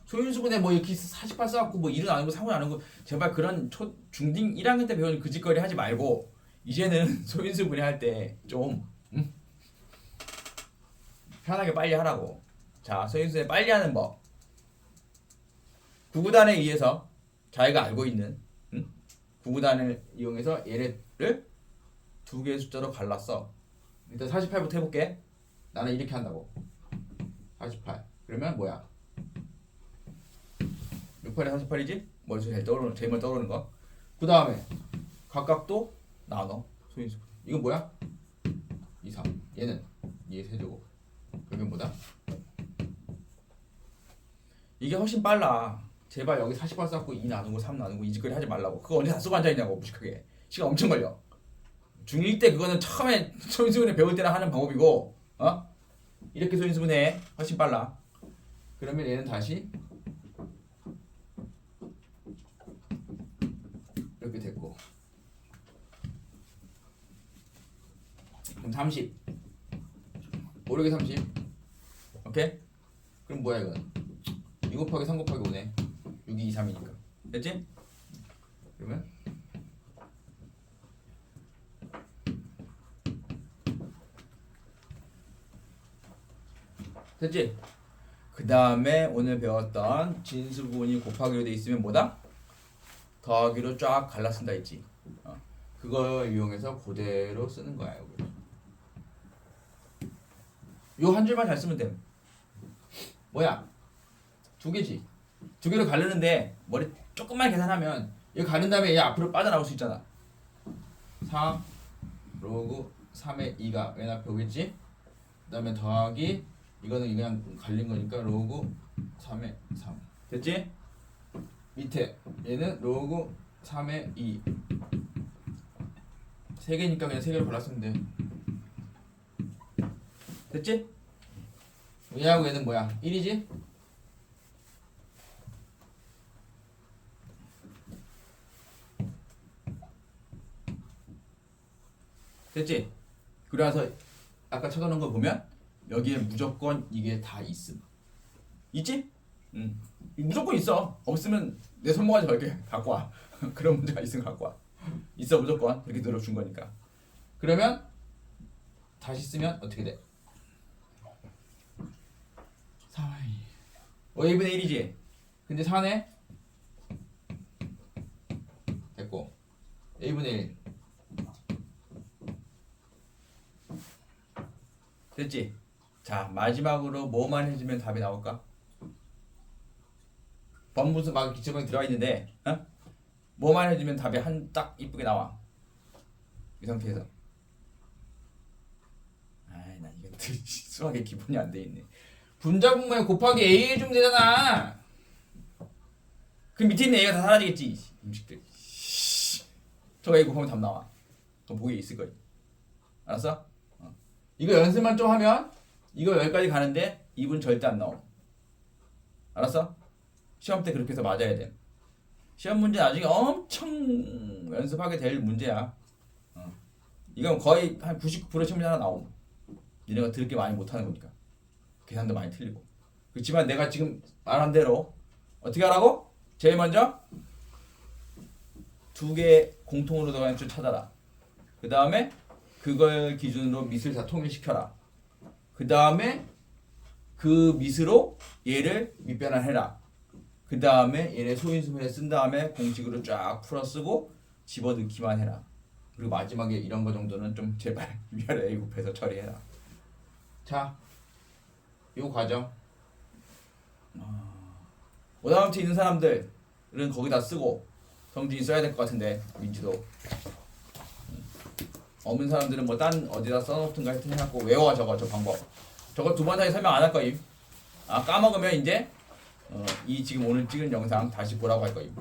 소인수분해 뭐 이렇게 48 써갖고 뭐 1은 아니고 3은 아니고 제발 그런 중딩 1학년 때 배우는 그 짓거리 하지 말고 이제는 소인수분해 할 때 좀 편하게 빨리 하라고. 자, 소인수분해 빨리 하는 법. 구구단에 의해서 자기가 알고 있는 구구단을 이용해서 얘네를 두 개의 숫자로 갈랐어. 일단 48부터 해볼게. 나는 이렇게 한다고. 48. 그러면 뭐야? 68에 48이지? 머릿속에 제일 먼저 떠오르는 거. 그 다음에 각각도 나눠. 소인수. 이건 뭐야? 2, 3. 얘는 2의 세제곱. 그러면 뭐다? 이게 훨씬 빨라. 제발 여기 48 쌓고 2 나누고 3 나누고 이 짓거리 하지 말라고. 그거 언제 다 쓰고 앉아있냐고 무식하게. 시간 엄청 걸려. 중1 때 그거는 처음에 소인수분해 배울 때나 하는 방법이고 이렇게 소인수분해 훨씬 빨라. 그러면 얘는 다시 이렇게 됐고 그럼 30 5, 6에 30 오케이? 그럼 뭐야 이건 2 곱하기 3 곱하기 5네 6이 2, 3이니까 됐지? 그러면 됐지? 그 다음에 오늘 배웠던 진수분이 곱하기로 돼 있으면 뭐다? 더하기로 쫙 갈라 쓴다 했지. 그걸 이용해서 그대로 쓰는 거야 여기. 요 한 줄만 잘 쓰면 돼. 뭐야? 두 개지. 두 개로 가르는데 머리 조금만 계산하면 얘 가른 다음에 얘 앞으로 빠져나올 수 있잖아. 3 로그 3의 2가 맨 앞에 오겠지? 그 다음에 더하기 이거는 그냥 갈린 거니까 로그 3의 3 됐지? 밑에 얘는 로그 3의 2 3개니까 그냥 3개로 골랐으면 돼 됐지? 얘하고 얘는 뭐야? 1이지? 됐지? 그래서 아까 쳐놓은 거 보면 여기에 무조건 이게 다 있음. 있지? 무조건 있어. 없으면 내 손모가지 걸게 갖고 와. 그런 문제가 있으면 갖고 와. 있어 무조건. 이렇게 들어준 거니까. 그러면 다시 쓰면 어떻게 돼? 4의 5분의 1이지? 근데 4네? 됐고 a분의 1 됐지? 자 마지막으로 뭐만 해주면 답이 나올까? 법무수 막 기초방에 들어가 있는데 뭐만 해주면 답이 한 딱 이쁘게 나와 이 상태에서 아이 나 이거 수학에 기본이 안 돼 있네 분자분모에 곱하기 a 해주면 되잖아 그 밑에 있는 a가 다 사라지겠지 음식들 저거 a 곱하면 답 나와 그럼 보기에 있을 거야 알았어? 이거 연습만 좀 하면 이거 여기까지 가는데 2분 절대 안 나옴. 알았어? 시험 때 그렇게 해서 맞아야 돼. 시험 문제 나중에 엄청 연습하게 될 문제야. 이건 거의 한 99% 시험 문제 하나 나옴. 니네가 들을 게 많이 못하는 거니까. 계산도 많이 틀리고. 그렇지만 내가 지금 말한 대로 어떻게 하라고? 제일 먼저 두 개 공통으로 들어가는 줄 찾아라. 그 다음에 그걸 기준으로 밑을 다 통일시켜라. 그 다음에 그 밑으로 얘를 밑변환해라. 그 다음에 얘네 소인수분해 쓴 다음에 공식으로 쫙 풀어 쓰고 집어넣기만 해라. 그리고 마지막에 이런 거 정도는 좀 제발 위아래 A 곱해서 처리해라. 자, 요 과정. 오다운트 있는 사람들은 거기다 쓰고 성준이 써야 될 것 같은데 민지도 없는 사람들은 뭐 딴 어디다 써놓든가 하여튼 해갖고 외워 저 방법. 저거 두 번 다시 설명 안 할 거임. 까먹으면 이제 이 지금 오늘 찍은 영상 다시 보라고 할 거임.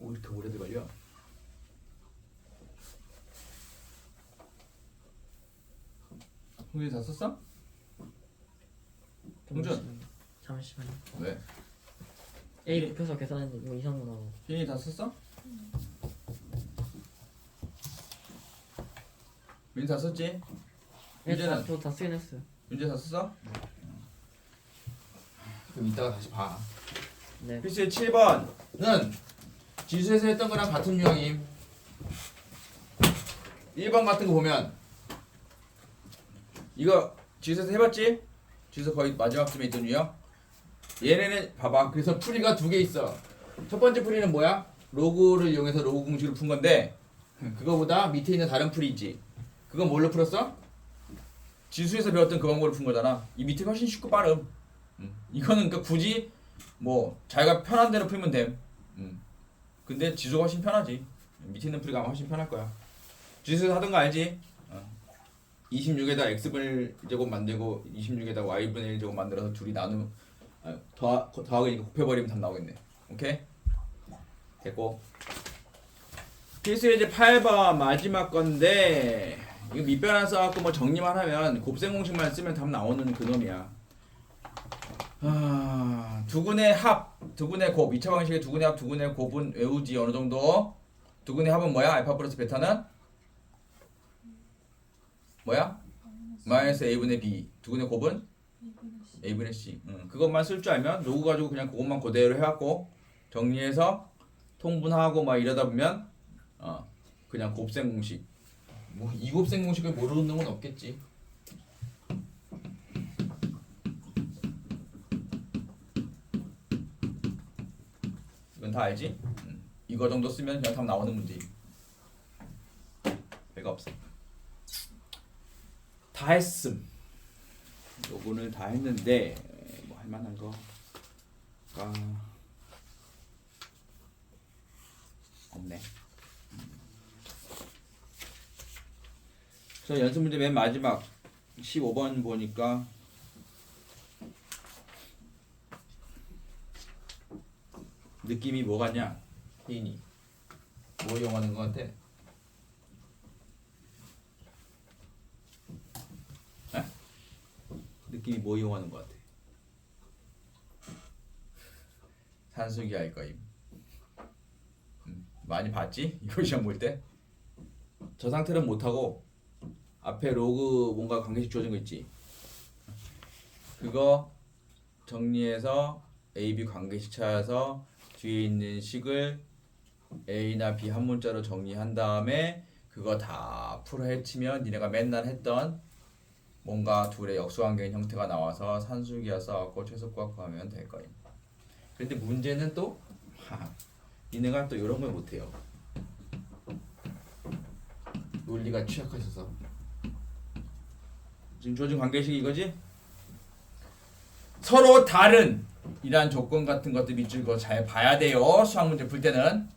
왜 이렇게 오래 걸려? 홍준이 다 썼어? 홍준 잠시만요. 왜? A 곱해서 계산했는데 이거 이상한 거 나와. 현이 다 썼어? 민지 다 썼지? 윤재는? 저다 쓰긴 했어요. 윤재 다 썼어? 그럼 이따가 다시 봐. 네. 필수의 7번은 지수에서 했던 거랑 같은 유형임. 1번 같은 거 보면 이거 지수에서 해봤지? 지수 거의 마지막쯤에 있던 유형. 얘네는 봐봐. 그래서 풀이가 두 개 있어. 첫 번째 풀이는 뭐야? 로그를 이용해서 로그 공식을 푼 건데 그거보다 밑에 있는 다른 풀이 있지. 그건 뭘로 풀었어? 지수에서 배웠던 그 방법으로 푼 거잖아. 이 밑에 훨씬 쉽고 빠름. 이거는 그러니까 굳이 뭐 자기가 편한 대로 풀면 됨. 근데 지수가 훨씬 편하지. 밑에 있는 풀이가 아마 훨씬 편할 거야. 지수에서 하던 거 알지? 26에다 x분의 1제곱 만들고 26에다 y분의 1제곱 만들어서 둘이 더하기니까 곱해버리면 답 나오겠네. 오케이? 됐고. 필수 예제 8번 마지막 건데 이거 밑변환 써갖고 뭐 정리만 하면 곱셈 공식만 쓰면 답 나오는 그놈이야. 두근의 합, 두근의 곱, 2차 방식의 두근의 합, 두근의 곱은 외우지 어느 정도. 두근의 합은 뭐야? 알파 플러스 베타는 뭐야? 마이너스 a분의 b. 두근의 곱은 a분의 c. 그것만 쓸 줄 알면 로그 가지고 그냥 그것만 그대로 해갖고 정리해서 통분하고 막 이러다 보면 그냥 곱셈 공식. 뭐 이 곱셈 공식을 모르는 놈은 없겠지. 이건 다 알지? 이거 정도 쓰면 그냥 답 나오는 문제임. 별거 없어. 다 했음. 요거는 다 했는데 뭐 할만한 거가 없네. 그래서 연습 문제 맨 마지막 15번 보니까 느낌이 뭐 같냐? 혜인이 뭐 이용하는 것 같아? 에? 느낌이 뭐 이용하는 것 같아? 산수기 할 거임. 많이 봤지? 이거 시험 볼 때? 저 상태는 못하고 앞에 로그 뭔가 관계식 주어진 거 있지? 그거 정리해서 A, B 관계식 찾아서 뒤에 있는 식을 A나 B 한 문자로 정리한 다음에 그거 다 풀어 헤치면 니네가 맨날 했던 뭔가 둘의 역수관계인 형태가 나와서 산술기와 써갖고 최소과 구하면 될 거예요. 근데 문제는 또 니네가 또 이런 걸 못해요. 논리가 취약하셔서. 지금 주어진 관계식이 이거지? 서로 다른 이란 조건 같은 것들 밑줄 그거 잘 봐야 돼요. 수학 문제 풀 때는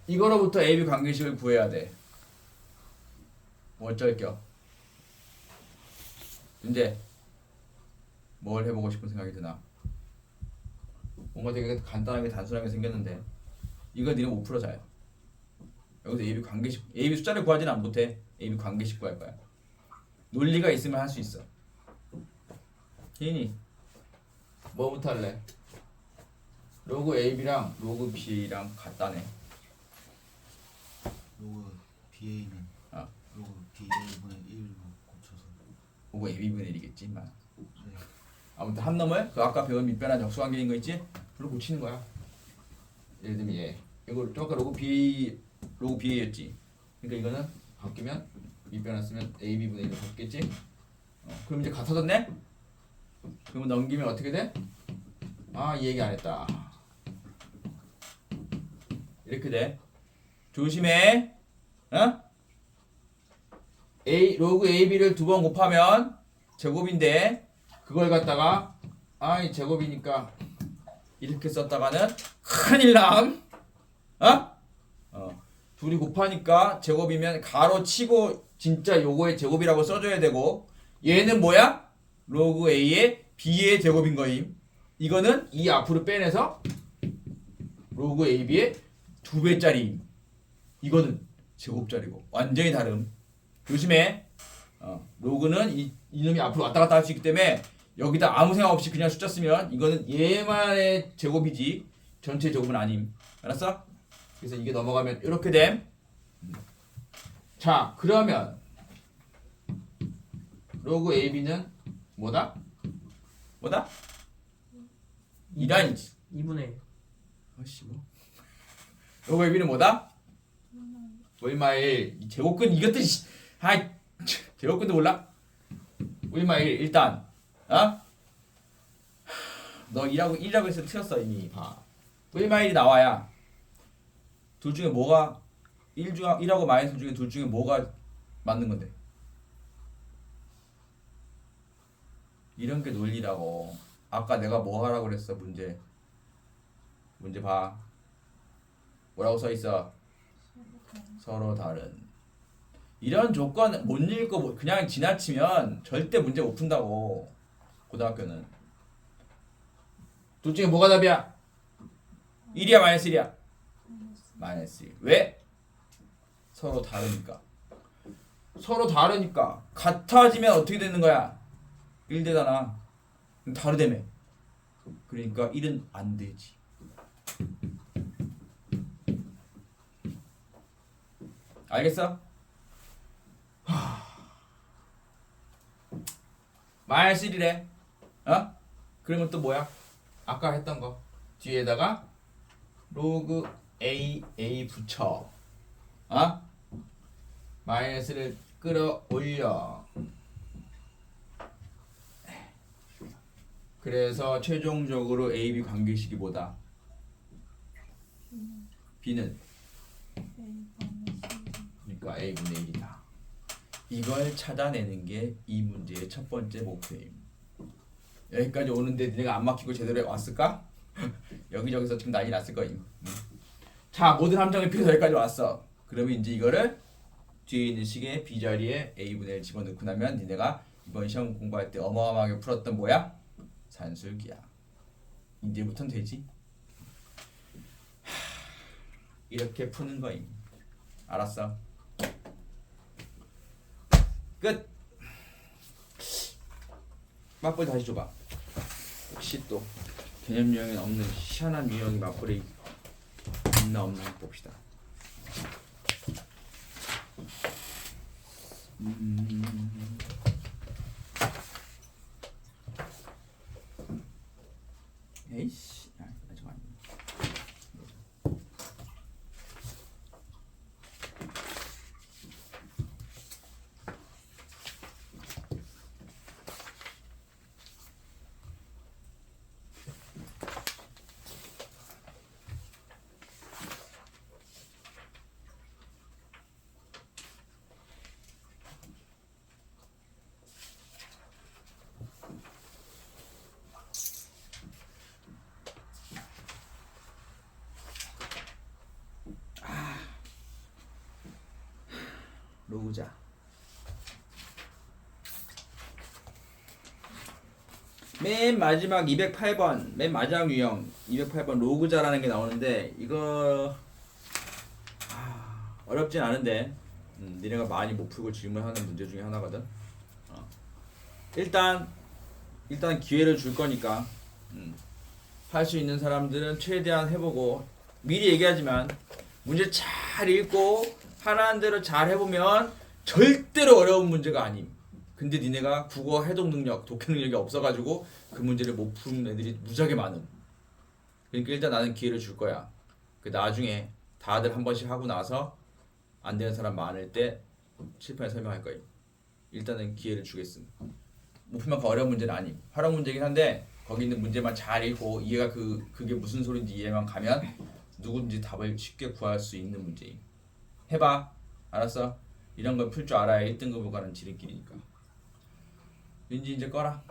이거로부터 A, B 관계식을 구해야 돼. 뭐 어쩔 겨? 이제 뭘 해보고 싶은 생각이 드나? 뭔가 되게 간단하게 단순하게 생겼는데 이거 니네 못 풀어 잘. 여기서 A, B 관계식, A, B 숫자를 구하지는 못해. A, B 관계식 구할 거야. 논리가 있으면 할 수 있어. 희인이 뭐부터 할래? 로그 AB랑 로그 B랑 같다네. 로그 BA는 아. 로그 BA분의 1로 고쳐서 로그 AB분의 1이겠지 인마. 네. 아무튼 한 놈을 그 아까 배운 밑변한 역수관계인 거 있지? 그걸 고치는 거야. 예를 들면 얘 이거 좀 아까 로그 BA였지? 그러니까 이거는 바뀌면 밑변환 쓰면 AB분의 1로 바뀌겠지? 그럼 이제 같아졌네? 그러면 넘기면 어떻게 돼? 아, 이 얘기 안 했다. 이렇게 돼. 조심해. 어? 로그 AB를 두 번 곱하면 제곱인데 그걸 갖다가 이 제곱이니까 이렇게 썼다가는 큰일 남. 둘이 곱하니까 제곱이면 가로 치고 진짜 요거의 제곱이라고 써줘야 되고 얘는 뭐야? 로그 A의 B의 제곱인 거임. 이거는 이 앞으로 빼내서 로그 AB의 2배짜리임. 이거는 제곱짜리고 완전히 다름. 조심해. 로그는 이놈이 앞으로 왔다 갔다 할 수 있기 때문에 여기다 아무 생각 없이 그냥 숫자 쓰면 이거는 얘만의 제곱이지 전체 제곱은 아님. 알았어? 그래서 이게 넘어가면 이렇게 됨. 자, 그러면 로그 AB는 뭐다? 뭐다? 2단이지. 2분의 1. 아씨 뭐. 로그 AB는 뭐다? 얼마 1. 제곱근 이것도 제곱근도 몰라? 얼마 1 일단 너 1이라고 해서 틀렸어 이미. 봐. 얼마 1이 나와야 둘 중에 뭐가 1하고 마이너스 중에 둘 중에 뭐가 맞는 건데? 이런 게 논리라고. 아까 내가 뭐 하라고 그랬어? 문제 봐. 뭐라고 써 있어? 서로 다른. 이런 조건 못 읽고 그냥 지나치면 절대 문제 못 푼다고. 고등학교는. 둘 중에 뭐가 답이야? 1이야 마이너스 1이야? 마이너스 1. 왜? 서로 다르니까. 서로 다르니까. 같아지면 어떻게 되는 거야? 1 되잖아. 다르다며. 그러니까 1은 안 되지. 알겠어? 마이너스 1이래. 그러면 또 뭐야? 아까 했던 거. 뒤에다가 로그 A 붙여. 마이너스를 끌어올려. 그래서 최종적으로 AB 관계식이 뭐다? B는 그러니까 A분의 1이다. 이걸 찾아내는 게 이 문제의 첫 번째 목표임. 여기까지 오는데 니네가 안 막히고 제대로 왔을까? 여기저기서 지금 난리 났을 거임. 자, 모든 함정을 피해서 여기까지 왔어. 그러면 이제 이거를 뒤에 있는 식의 B자리에 A분의 1 집어넣고 나면 니네가 이번 시험 공부할 때 어마어마하게 풀었던 뭐야? 산술기야. 이제부터는 되지. 이렇게 푸는 거임. 알았어? 끝. 맞불이 다시 줘봐. 혹시 또 개념 유형에 없는 희한한 유형이 맞불이 있나 없나 봅시다. 에이씨, 아직 아니야. 로그자. 맨 마지막 208번 맨 마지막 유형 208번 로그자라는 게 나오는데 이거 어렵진 않은데 니네가 많이 못 풀고 질문하는 문제 중에 하나거든. 일단 기회를 줄 거니까 할 수 있는 사람들은 최대한 해보고 미리 얘기하지만 문제 잘 읽고 하라는 대로 잘 해보면 절대로 어려운 문제가 아님. 근데 니네가 국어 해독 능력, 독해 능력이 없어가지고 그 문제를 못 푸는 애들이 무지하게 많음. 그러니까 일단 나는 기회를 줄 거야. 그 나중에 다들 한 번씩 하고 나서 안 되는 사람 많을 때 실패를 설명할 거야. 일단은 기회를 주겠음. 못 풀 만큼 어려운 문제는 아님. 어려운 문제긴 한데 거기 있는 문제만 잘 읽고 이해가 그게 무슨 소리인지 이해만 가면 누구든지 답을 쉽게 구할 수 있는 문제임. 해봐. 알았어? 이런 걸 풀 줄 알아야 1등급을 가는 지름길이니까. 윤지 이제 꺼라.